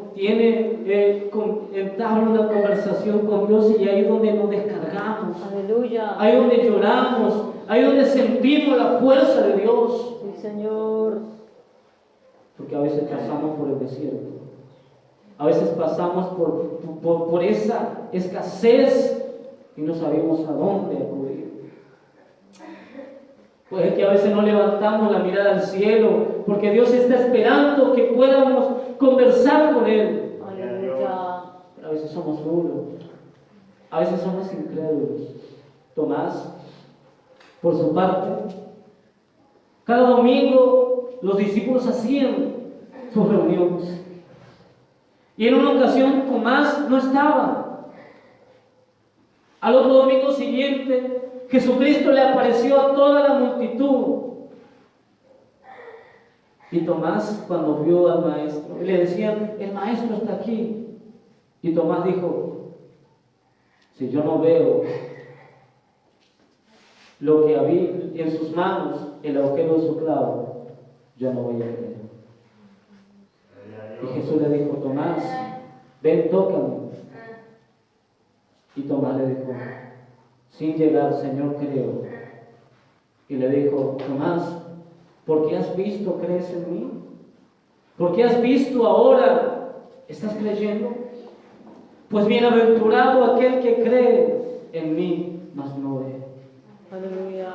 entabla una conversación con Dios y ahí donde nos descargamos. Aleluya. Ahí donde lloramos, ahí donde sentimos la fuerza de Dios. Sí, Señor. Porque a veces pasamos por el desierto. A veces pasamos por esa escasez y no sabemos a dónde acudir. Puede que a veces no levantamos la mirada al cielo porque Dios está esperando que podamos conversar con Él. Aleluya. Pero a veces somos duros, a veces somos incrédulos. Tomás, por su parte, cada domingo los discípulos hacían sus reuniones. Y en una ocasión Tomás no estaba. Al otro domingo siguiente, Jesucristo le apareció a toda la multitud. Y Tomás, cuando vio al maestro, le decían, el maestro está aquí. Y Tomás dijo, si yo no veo lo que había en sus manos, el agujero de su clavo, yo no voy a creer. Y Jesús le dijo, Tomás, ven, tócame. Y Tomás le dijo, sin llegar, Señor, creo. Y le dijo, Tomás, ¿por qué has visto, crees en mí? ¿Por qué has visto ahora, estás creyendo? Pues bienaventurado aquel que cree en mí, mas no ve. Aleluya.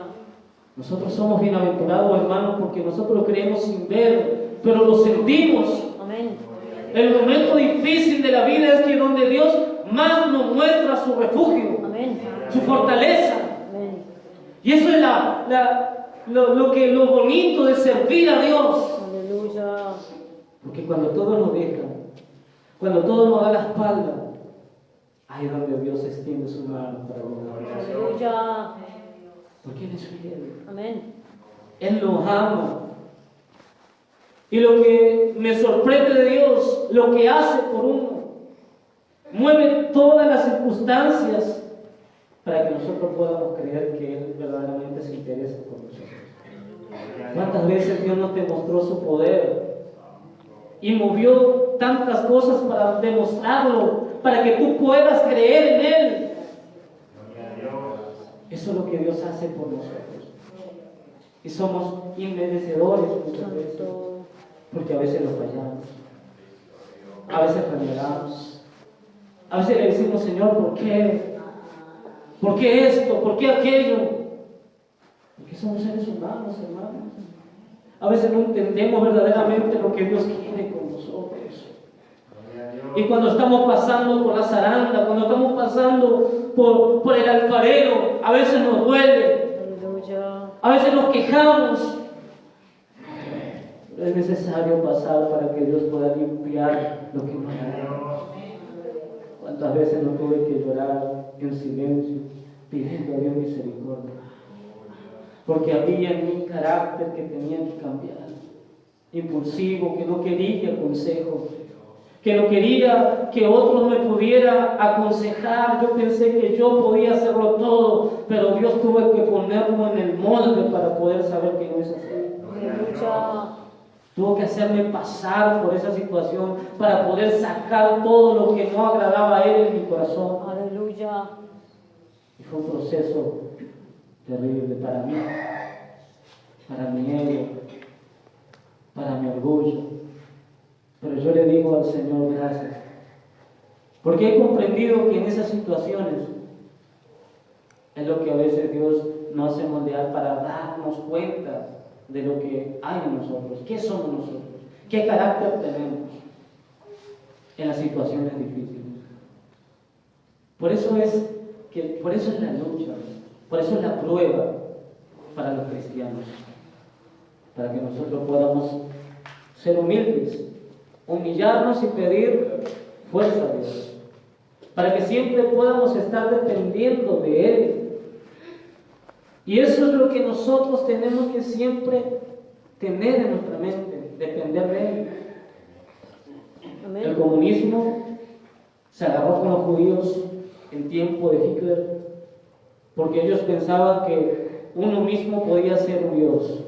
Nosotros somos bienaventurados, hermanos, porque nosotros creemos sin ver, pero lo sentimos. Amén. El momento difícil de la vida es que donde Dios más nos muestra su refugio, Amén. su fortaleza. Amén. Y eso es lo bonito de servir a Dios. Aleluya. Porque cuando todo nos deja, cuando todo nos da la espalda, ahí es donde Dios extiende su mano para ayudarnos. Aleluya. Porque Él es fiel. Amén. Él nos ama. Y lo que me sorprende de Dios, lo que hace por uno, mueve todas las circunstancias para que nosotros podamos creer que Él verdaderamente se interesa por nosotros. ¿Cuántas veces Dios no te mostró su poder y movió tantas cosas para demostrarlo, para que tú puedas creer en Él? Eso es lo que Dios hace por nosotros. Y somos inmerecedores muchas veces, porque a veces lo fallamos, a veces renegamos, a veces le decimos, Señor, ¿por qué? ¿Por qué esto? ¿Por qué aquello? Porque somos seres humanos, hermanos. A veces no entendemos verdaderamente lo que Dios quiere con nosotros. Y cuando estamos pasando por la zaranda, cuando estamos pasando por el alfarero, a veces nos duele, Aleluya. a veces nos quejamos. Pero es necesario pasar para que Dios pueda limpiar lo que no hay. ¿Cuántas veces no tuve que llorar en silencio, pidiendo a Dios misericordia? Porque había en mi carácter que tenía que cambiar, impulsivo, que no quería consejo, que no quería que otros me pudieran aconsejar. Yo pensé que yo podía hacerlo todo, pero Dios tuvo que ponerlo en el molde para poder saber que no es así. Aleluya. Tuvo que hacerme pasar por esa situación para poder sacar todo lo que no agradaba a Él en mi corazón. Aleluya. Y fue un proceso terrible para mí, para mi ego, para mi orgullo. Pero yo le digo al Señor, gracias. Porque he comprendido que en esas situaciones es lo que a veces Dios nos hace moldear para darnos cuenta de lo que hay en nosotros. ¿Qué somos nosotros? ¿Qué carácter tenemos en las situaciones difíciles? Por eso es la lucha, por eso es la prueba para los cristianos, para que nosotros podamos ser humildes, humillarnos y pedir fuerza a Dios, para que siempre podamos estar dependiendo de Él. Y eso es lo que nosotros tenemos que siempre tener en nuestra mente, depender de Él. Amén. El comunismo se agarró con los judíos en tiempo de Hitler, porque ellos pensaban que uno mismo podía ser un Dios.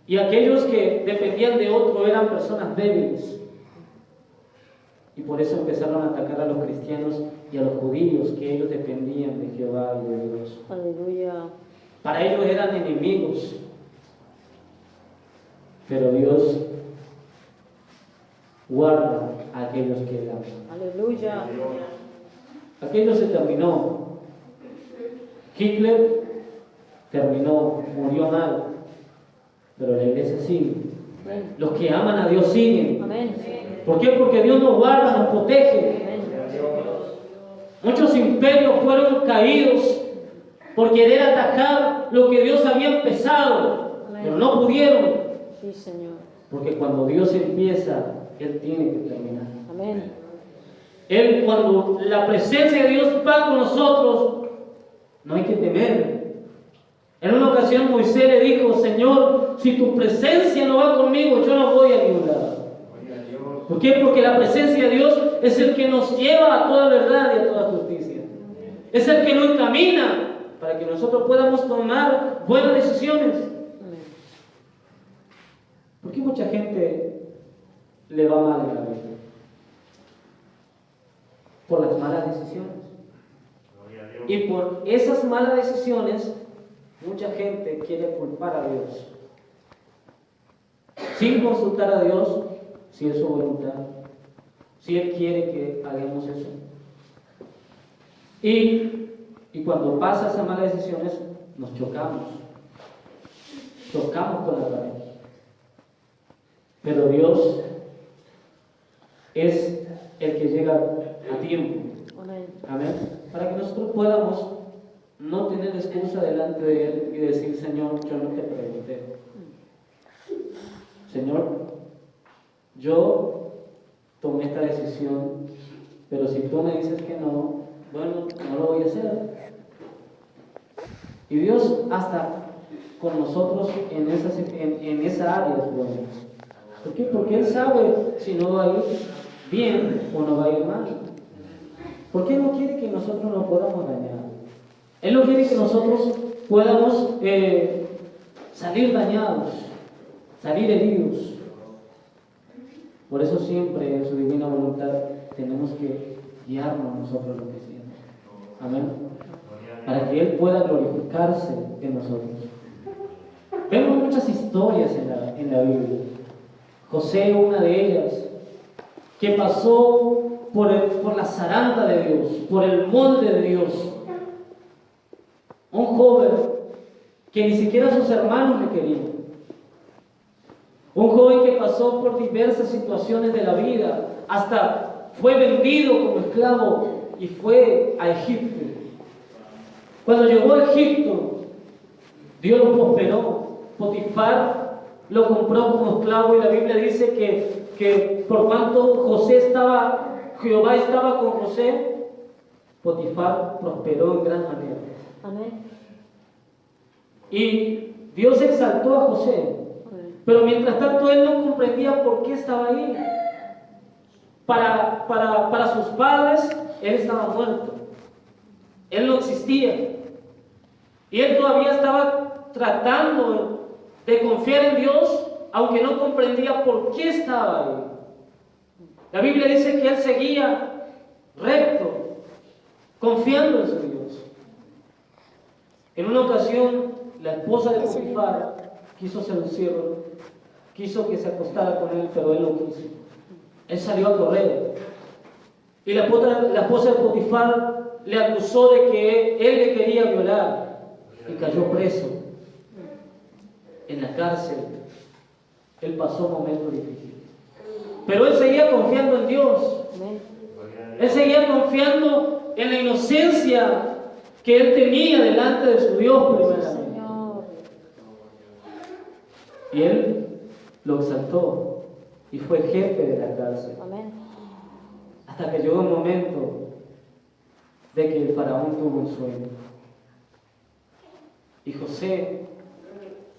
Y aquellos que dependían de otro eran personas débiles. Y por eso empezaron a atacar a los cristianos y a los judíos, que ellos dependían de Jehová y de Dios. Aleluya. Para ellos eran enemigos. Pero Dios guarda a aquellos que le aman. Aleluya. Aquello se terminó. Hitler terminó, murió mal, pero la iglesia sigue. Amén. Los que aman a Dios siguen. Amén. ¿Por qué? Porque Dios nos guarda, nos protege. Amén. Muchos imperios fueron caídos por querer atacar lo que Dios había empezado, pero no pudieron, Sí, Señor. porque cuando Dios empieza, Él tiene que terminar. Amén. Él, cuando la presencia de Dios va con nosotros, no hay que temer. En una ocasión Moisés le dijo: Señor, si tu presencia no va conmigo, yo no voy a ningún lado. ¿Por qué? Porque la presencia de Dios es el que nos lleva a toda verdad y a toda justicia. Es el que nos encamina para que nosotros podamos tomar buenas decisiones. Amén. ¿Por qué mucha gente le va mal en la vida? Por las malas decisiones. Y por esas malas decisiones, mucha gente quiere culpar a Dios, sin consultar a Dios si es su voluntad, si Él quiere que hagamos eso. Y cuando pasa esas malas decisiones, nos chocamos con la pared. Pero Dios es el que llega a tiempo. Amén. Amén. Para que nosotros podamos no tener excusa delante de Él y decir: Señor, yo no te pregunté. Señor, yo tomé esta decisión, pero si tú me dices que no, bueno, no lo voy a hacer. Y Dios hasta con nosotros en esa área es bueno. ¿Por qué? Porque Él sabe si no va a ir bien o no va a ir mal. ¿Por qué no quiere que nosotros nos podamos dañar? Él no quiere que nosotros podamos salir dañados, salir heridos. Por eso siempre en su divina voluntad tenemos que guiarnos nosotros lo que hacemos. Amén. Para que Él pueda glorificarse en nosotros. Vemos muchas historias en la Biblia. José, una de ellas, que pasó por la zaranda de Dios, por el molde de Dios. Un joven que ni siquiera sus hermanos le querían. Un joven que pasó por diversas situaciones de la vida, hasta fue vendido como esclavo y fue a Egipto. Cuando llegó a Egipto, Dios lo prosperó. Potifar lo compró como esclavo y la Biblia dice que por cuanto Jehová estaba con José, Potifar prosperó en gran manera. Amén. Y Dios exaltó a José, pero mientras tanto él no comprendía por qué estaba ahí. Para sus padres, él estaba muerto. Él no existía. Y él todavía estaba tratando de confiar en Dios, aunque no comprendía por qué estaba ahí. La Biblia dice que él seguía recto, confiando en su Dios. En una ocasión, la esposa de Potifar quiso seducirlo, quiso que se acostara con él, pero él no quiso. Él salió a correr. Y la esposa de Potifar le acusó de que él le quería violar y cayó preso en la cárcel. Él pasó momentos difíciles. Pero él seguía confiando en Dios. Amén. Él seguía confiando en la inocencia que él tenía delante de su Dios primeramente. Señor. Y él lo exaltó y fue jefe de la cárcel. Amén. Hasta que llegó un momento de que el faraón tuvo un sueño. Y José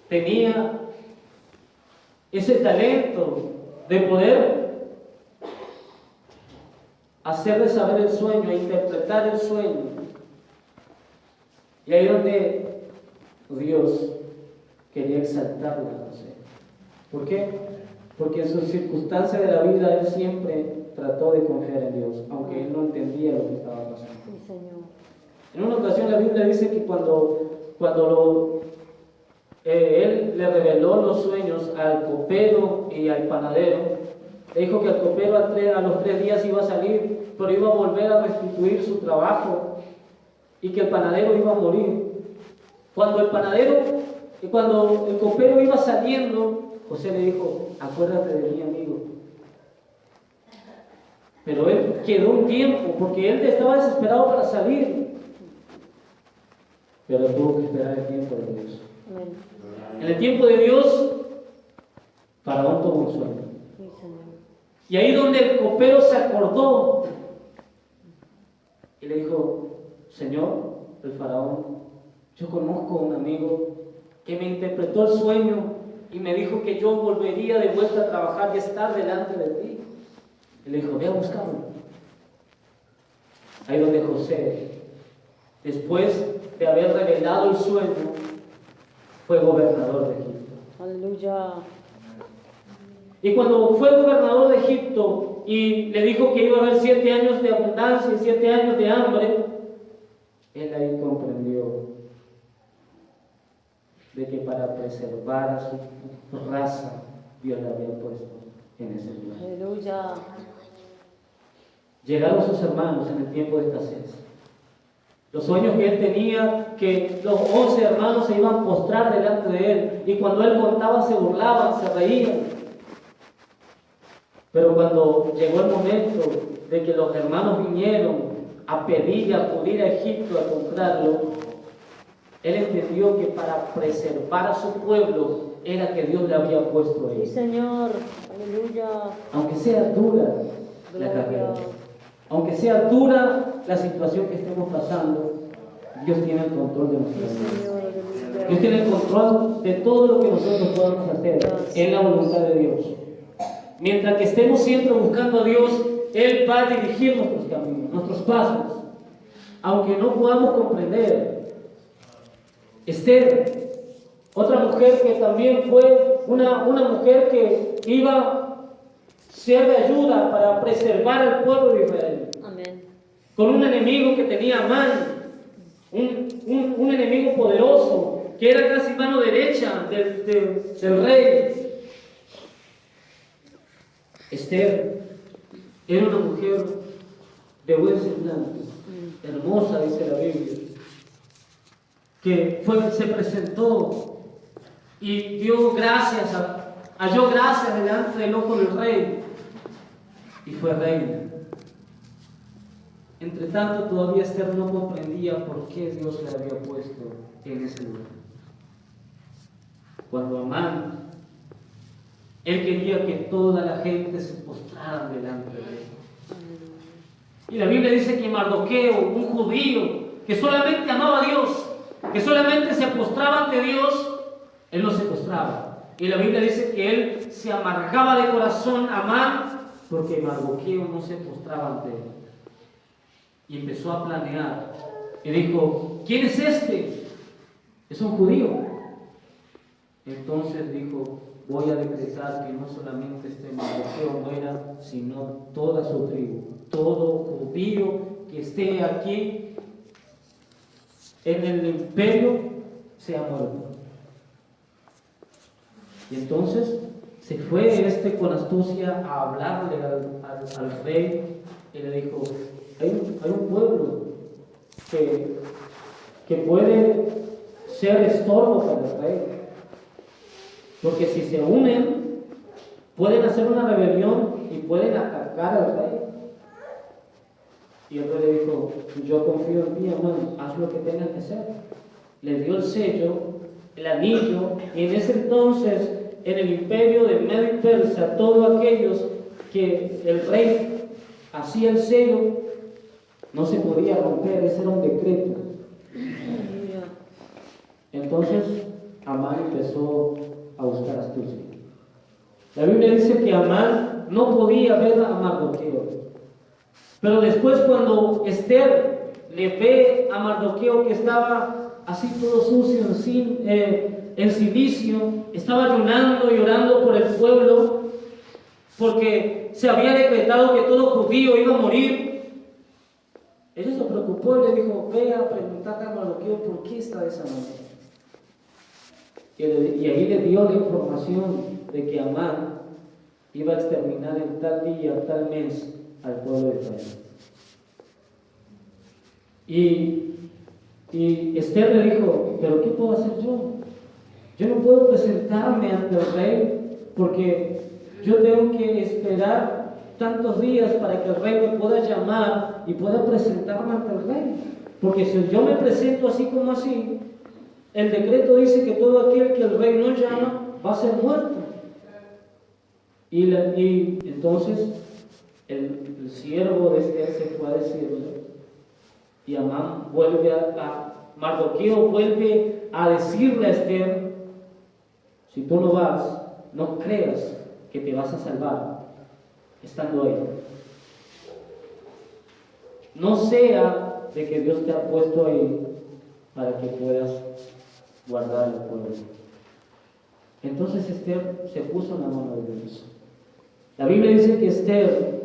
tenía ese talento de poder hacerle saber el sueño, interpretar el sueño. Y ahí es donde Dios quería exaltarle a José. ¿Por qué? Porque en sus circunstancias de la vida él siempre trató de confiar en Dios, aunque él no entendía lo que estaba pasando. Sí, Señor. En una ocasión la Biblia dice que cuando él le reveló los sueños al copero y al panadero, le dijo que el copero a los 3 días iba a salir, pero iba a volver a restituir su trabajo y que el panadero iba a morir. Cuando el copero iba saliendo, José le dijo: acuérdate de mí, amigo. Pero él quedó un tiempo porque él estaba desesperado para salir, pero tuvo que esperar el tiempo de Dios. Amén. En el tiempo de Dios, Faraón tuvo un sueño. Sí, Señor. Y ahí donde el copero se acordó y le dijo: Señor, el faraón, yo conozco a un amigo que me interpretó el sueño y me dijo que yo volvería de vuelta a trabajar y estar delante de ti. Y le dijo: ve a buscarlo. Ahí donde José, después de haber revelado el sueño, fue gobernador de Egipto. Aleluya. Y cuando fue gobernador de Egipto y le dijo que iba a haber 7 años de abundancia y 7 años de hambre, él ahí comprendió de que para preservar a su raza, Dios le había puesto en ese lugar. Aleluya. Llegaron sus hermanos en el tiempo de escasez. Los sueños que él tenía, que los 11 hermanos se iban a postrar delante de él, y cuando él contaba se burlaban, se reían. Pero cuando llegó el momento de que los hermanos vinieron a pedir y a acudir a Egipto a comprarlo, él entendió que para preservar a su pueblo era que Dios le había puesto Sí, ahí. Señor. Aleluya. Aunque sea dura la carrera, aunque sea dura la situación que estemos pasando, Dios tiene el control de nuestra Sí, vida. Señor. Aleluya. Dios tiene el control de todo lo que nosotros podamos hacer en la voluntad de Dios. Mientras que estemos siempre buscando a Dios, Él va a dirigir nuestros caminos, nuestros pasos. Aunque no podamos comprender. Esther, otra mujer que también fue una mujer que iba a ser de ayuda para preservar al pueblo de Israel. Amén. Con un enemigo que tenía Amán, un enemigo poderoso, que era casi mano derecha del rey. Esther era una mujer de buen semblante, hermosa, dice la Biblia, que se presentó y dio gracias, halló gracias delante del ojo del rey y fue reina. Entre tanto, todavía Esther no comprendía por qué Dios le había puesto en ese lugar. Cuando Amán, él quería que toda la gente se postrara delante de él. Y la Biblia dice que Mardoqueo, un judío que solamente amaba a Dios, que solamente se postraba ante Dios, él no se postraba. Y la Biblia dice que él se amargaba de corazón a Amán porque Mardoqueo no se postraba ante él. Y empezó a planear. Y dijo: ¿quién es este? Es un judío. Entonces dijo: voy a decretar que no solamente este Mardoqueo muera, sino toda su tribu. Todo judío que esté aquí en el imperio sea muerto. Y entonces se fue con astucia a hablarle al rey y le dijo: hay un pueblo que puede ser estorbo para el rey, porque si se unen pueden hacer una rebelión y pueden atacar al rey. Y el rey le dijo: yo confío en ti, hermano, haz lo que tengas que hacer. Le dio el sello, el anillo, y en ese entonces en el imperio de Medo y Persa, todos aquellos que el rey hacía el sello, no se podía romper, ese era un decreto. Aleluya. Entonces Amán empezó a buscar astucia. La Biblia dice que Amán no podía ver a Mardoqueo, pero después cuando Esther le ve a Mardoqueo que estaba así todo sucio en silicio, estaba ayunando y orando por el pueblo, porque se había decretado que todo judío iba a morir. Ella se preocupó y le dijo: ve a preguntarle a Mardoqueo por qué está de esa manera. Y ahí le dio la información de que Amán iba a exterminar en tal día, tal mes al pueblo de Israel. Y Esther le dijo: pero ¿qué puedo hacer yo? Yo no puedo presentarme ante el rey porque yo tengo que esperar tantos días para que el rey me pueda llamar y pueda presentarme ante el rey. Porque si yo me presento así como así, el decreto dice que todo aquel que el rey no llama va a ser muerto. Y entonces el siervo de Esther se fue a decirle, y Amán vuelve Mardoqueo vuelve a decirle a Esther: si tú no vas, no creas que te vas a salvar estando ahí. No sea de que Dios te ha puesto ahí para que puedas guardar el pueblo. Entonces Esther se puso en la mano de Dios. La Biblia dice que Esther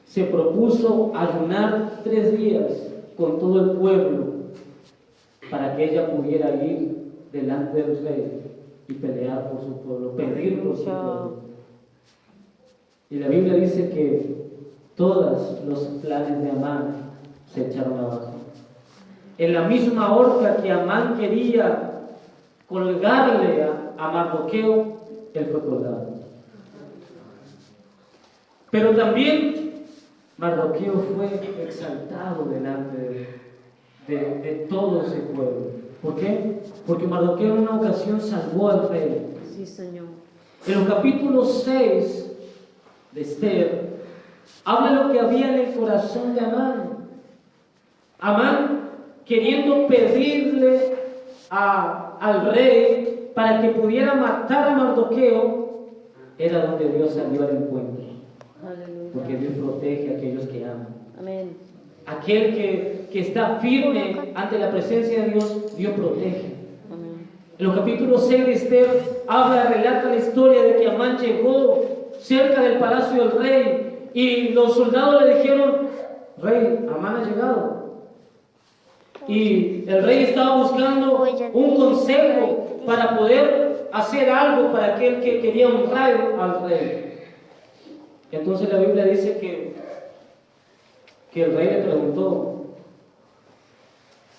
se propuso ayunar 3 días con todo el pueblo para que ella pudiera ir delante del rey y pelear por su pueblo, pedir por su pueblo. Y la Biblia dice que todos los planes de Amán se echaron abajo. En la misma horca que Amán quería colgarle a Mardoqueo, él fue colgado. Pero también Mardoqueo fue exaltado delante de todo ese pueblo. ¿Por qué? Porque Mardoqueo en una ocasión salvó al rey. Sí, Señor. En los capítulos 6 de Esther, habla lo que había en el corazón de Amán. Amán queriendo pedirle al rey para que pudiera matar a Mardoqueo, era donde Dios salió al encuentro. Aleluya. Porque Dios protege a aquellos que aman. Amén. Aquel que está firme ante la presencia de Dios, Dios protege. Amén. En los capítulos 6 de Esther relata la historia de que Amán llegó cerca del palacio del rey y los soldados le dijeron: rey, Amán ha llegado. Y el rey estaba buscando un consejo para poder hacer algo para aquel que quería honrar al rey. Entonces la Biblia dice que el rey le preguntó: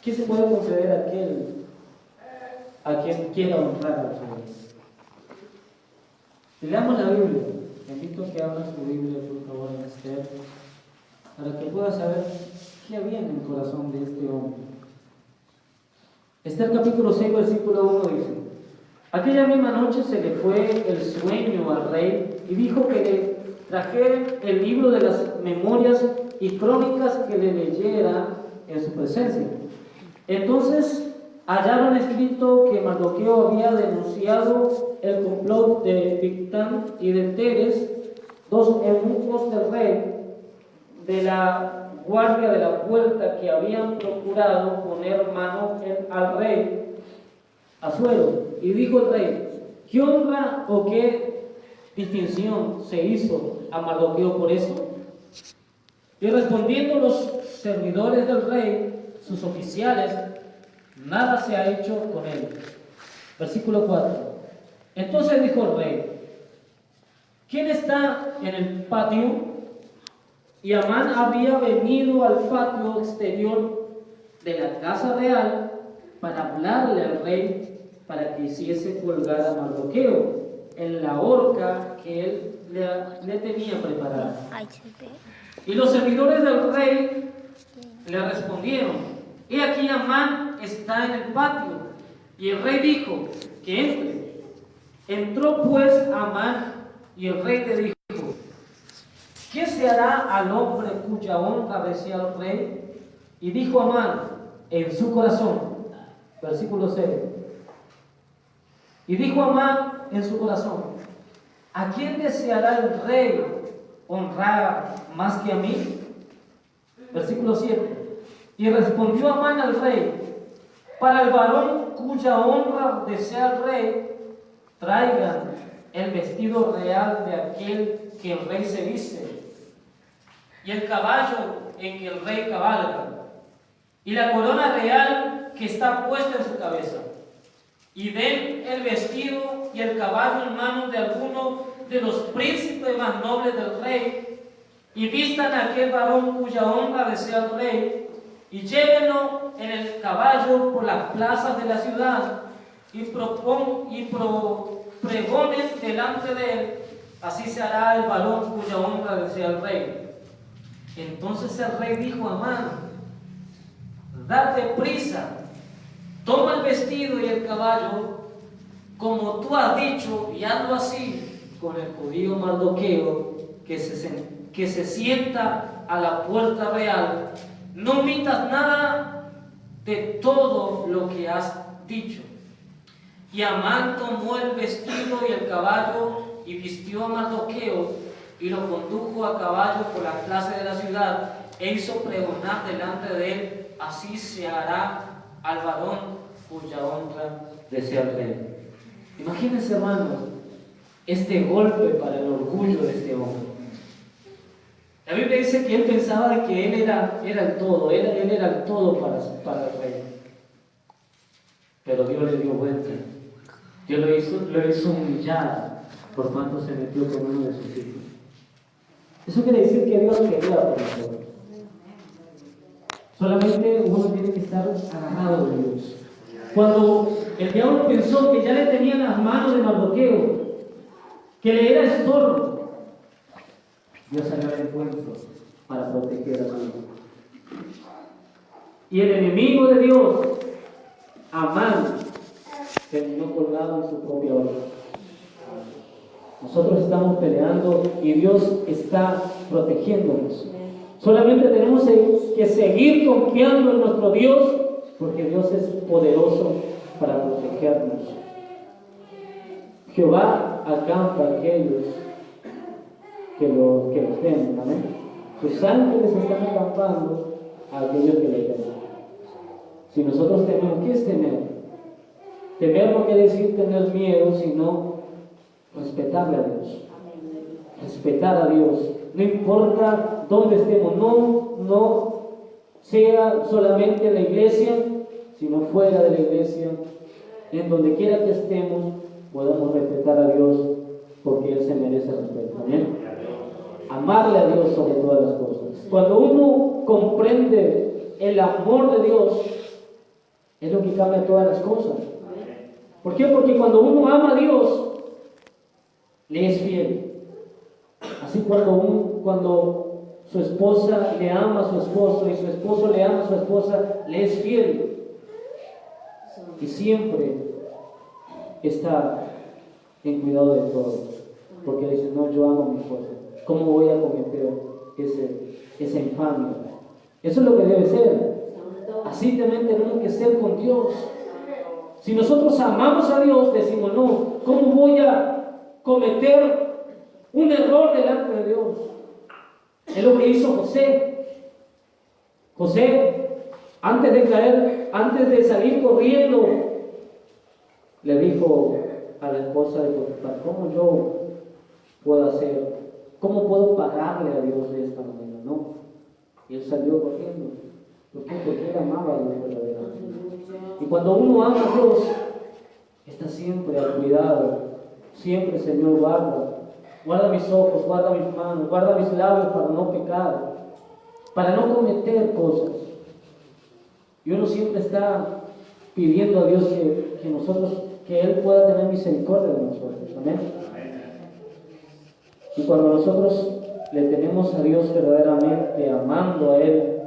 ¿qué se puede conceder a quien quiera honrar al rey? Y leamos la Biblia. Te invito a que abras tu Biblia, por favor, en Esther, para que puedas saber qué había en el corazón de este hombre. Esther capítulo 6, versículo 1 dice: aquella misma noche se le fue el sueño al rey y dijo que le trajera el libro de las memorias y crónicas que le leyera en su presencia. Entonces hallaron escrito que Mardoqueo había denunciado el complot de Bigtán y de Teres, 2 eunucos del rey, de la guardia de la puerta, que habían procurado poner mano al rey Asuero. Y dijo el rey: ¿qué honra o qué distinción se hizo a Mardoqueo por eso? Y respondiendo los servidores del rey, sus oficiales: nada se ha hecho con él. Versículo 4. Entonces dijo el rey: ¿quién está en el patio? Y Amán había venido al patio exterior de la casa real para hablarle al rey para que hiciese colgar a Mardoqueo en la horca que él le tenía preparada. Y los servidores del rey le respondieron: he aquí Amán está en el patio. Y el rey dijo: que entre. Entró pues Amán, y el rey le dijo: ¿qué se hará al hombre cuya honra desea el rey? Y dijo Amán en su corazón, versículo 6, y dijo Amán en su corazón, ¿a quién deseará el rey honrar más que a mí? Versículo 7, y respondió Amán al rey, para el varón cuya honra desea el rey, traigan el vestido real de aquel que el rey se viste, y el caballo en que el rey cabalga, y la corona real que está puesta en su cabeza, y den el vestido y el caballo en manos de alguno de los príncipes más nobles del rey, y vistan a aquel varón cuya honra desea el rey, y llévenlo en el caballo por las plazas de la ciudad, y pregonen delante de él, así se hará el varón cuya honra desea el rey. Entonces el rey dijo a Amán, date prisa, toma el vestido y el caballo, como tú has dicho, y hazlo así con el judío Mardoqueo, que se sienta a la puerta real. No omitas nada de todo lo que has dicho. Y Amán tomó el vestido y el caballo y vistió a Mardoqueo y lo condujo a caballo por las plazas de la ciudad e hizo pregonar delante de él, así se hará al varón cuya honra desea el rey. Imagínense, hermanos, este golpe para el orgullo de este hombre. La Biblia dice que él pensaba que él era el todo, él era el todo para el rey. Pero Dios le dio vuelta. Dios lo hizo humillar por cuanto se metió con uno de sus hijos. Eso quiere decir que Dios quería por nosotros. Solamente uno tiene que estar agarrado de Dios. Cuando el diablo pensó que ya le tenía en las manos de Mardoqueo, que le era estorbo, Dios salió al encuentro para proteger a su hijo. Y el enemigo de Dios, Amán, terminó colgado en su propia obra. Nosotros estamos peleando y Dios está protegiéndonos. Solamente tenemos que seguir confiando en nuestro Dios, porque Dios es poderoso para protegernos. Jehová acampa a aquellos que los temen. Amén. Sus ángeles están acampando a aquellos que le temen. Si nosotros tememos, ¿qué es temer? Temer no quiere decir tener miedo, sino respetarle a Dios. Respetar a Dios. No importa dónde estemos, no sea solamente en la iglesia, sino fuera de la iglesia, en donde quiera que estemos, podamos respetar a Dios, porque Él se merece respeto. Amén. Amarle a Dios sobre todas las cosas. Cuando uno comprende el amor de Dios, es lo que cambia todas las cosas. ¿Por qué? Porque cuando uno ama a Dios, le es fiel. Así cuando su esposa le ama a su esposo y su esposo le ama a su esposa, le es fiel. Y siempre está en cuidado de todo. Porque dice, no, yo amo a mi esposa. ¿Cómo voy a cometer esa infamia? Eso es lo que debe ser. Así también tenemos que ser con Dios. Si nosotros amamos a Dios, decimos, no, ¿cómo voy a cometer un error delante de Dios? Es lo que hizo José. José, antes de salir corriendo, le dijo a la esposa de Potifar, ¿cómo yo puedo hacer? ¿Cómo puedo pagarle a Dios de esta manera? No. Y él salió corriendo. ¿Por qué? Porque él amaba a Dios verdaderamente. Y cuando uno ama a Dios, está siempre al cuidado. Siempre, Señor, guarda mis ojos, guarda mis manos, guarda mis labios para no pecar, para no cometer cosas. Y uno siempre está pidiendo a Dios que Él pueda tener misericordia de nosotros. Amén. Y cuando nosotros le tenemos a Dios verdaderamente, amando a Él,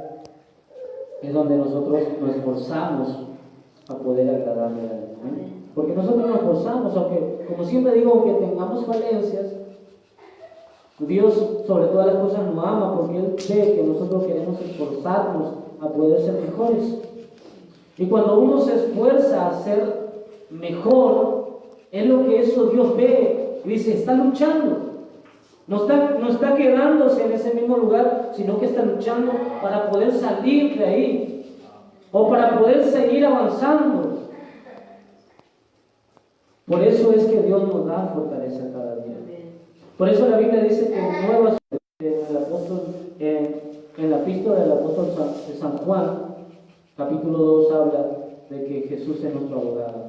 es donde nosotros nos esforzamos a poder agradarle a Él. ¿Amén? Porque nosotros nos esforzamos, aunque, como siempre digo, aunque tengamos falencias, Dios sobre todas las cosas nos ama porque Él ve que nosotros queremos esforzarnos a poder ser mejores. Y cuando uno se esfuerza a ser mejor, es lo que eso Dios ve y dice, está luchando. No está quedándose en ese mismo lugar, sino que está luchando para poder salir de ahí o para poder seguir avanzando. Por eso es que Dios nos da fortaleza cada día. Por eso la Biblia dice que en la epístola del apóstol San Juan, capítulo 2, habla de que Jesús es nuestro abogado,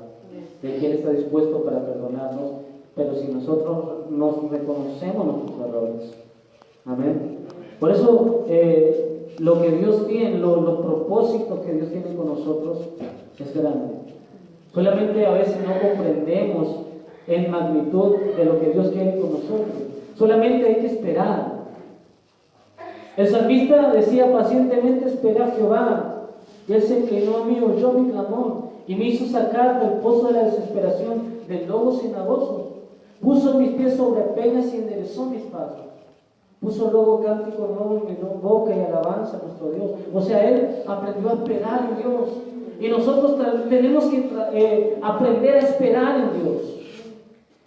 de que Él está dispuesto para perdonarnos, pero si nosotros nos reconocemos nuestros errores. Amén. Por eso lo que Dios tiene, los propósitos que Dios tiene con nosotros es grande. Solamente a veces no comprendemos en magnitud de lo que Dios quiere con nosotros. Solamente hay que esperar. El salmista decía, pacientemente espera a Jehová, y Él se inclinó a mí, oyó mi clamor, y me hizo sacar del pozo de la desesperación, del lobo cenagoso. Puso mis pies sobre peñas y enderezó mis pasos. Puso luego cántico nuevo en mi boca y alabanza a nuestro Dios. O sea, Él aprendió a esperar en Dios. Y nosotros tenemos que aprender a esperar en Dios.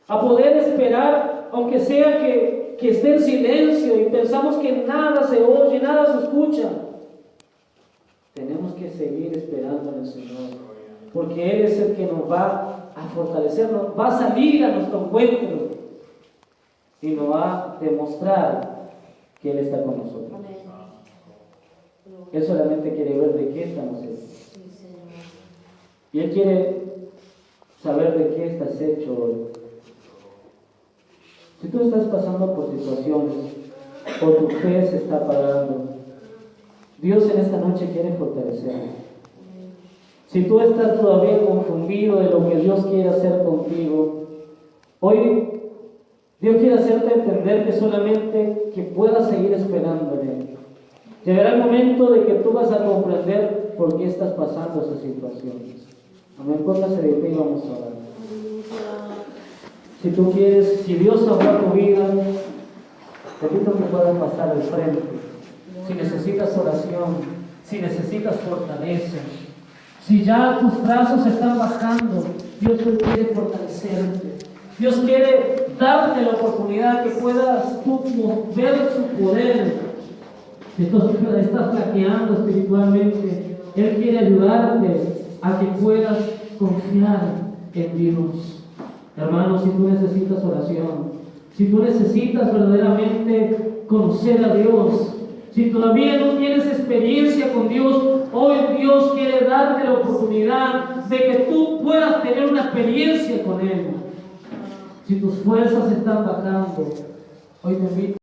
A poder esperar, aunque sea que esté en silencio y pensamos que nada se oye, nada se escucha. Tenemos que seguir esperando en el Señor. Porque Él es el que nos va a fortalecer, nos va a salir a nuestro encuentro y nos va a demostrar que Él está con nosotros. Él solamente quiere ver de qué estamos hechos. Y Él quiere saber de qué estás hecho hoy. Si tú estás pasando por situaciones o tu fe se está apagando, Dios en esta noche quiere fortalecerte. Si tú estás todavía confundido de lo que Dios quiere hacer contigo, hoy Dios quiere hacerte entender que solamente que puedas seguir esperando en Él. Llegará el momento de que tú vas a comprender por qué estás pasando esas situaciones. Amén, póngase de pie y vamos a orar. Si tú quieres, si Dios habló a tu vida, te pido que puedas pasar al frente. Si necesitas oración, si necesitas fortaleza, si ya tus brazos están bajando, Dios quiere fortalecerte. Dios quiere darte la oportunidad que puedas tú ver su poder. Si tú estás flaqueando espiritualmente, Él quiere ayudarte a que puedas confiar en Dios. Hermano, si tú necesitas oración, si tú necesitas verdaderamente conocer a Dios, si todavía no tienes experiencia con Dios, hoy Dios quiere darte la oportunidad de que tú puedas tener una experiencia con Él. Si tus fuerzas están bajando, hoy te invito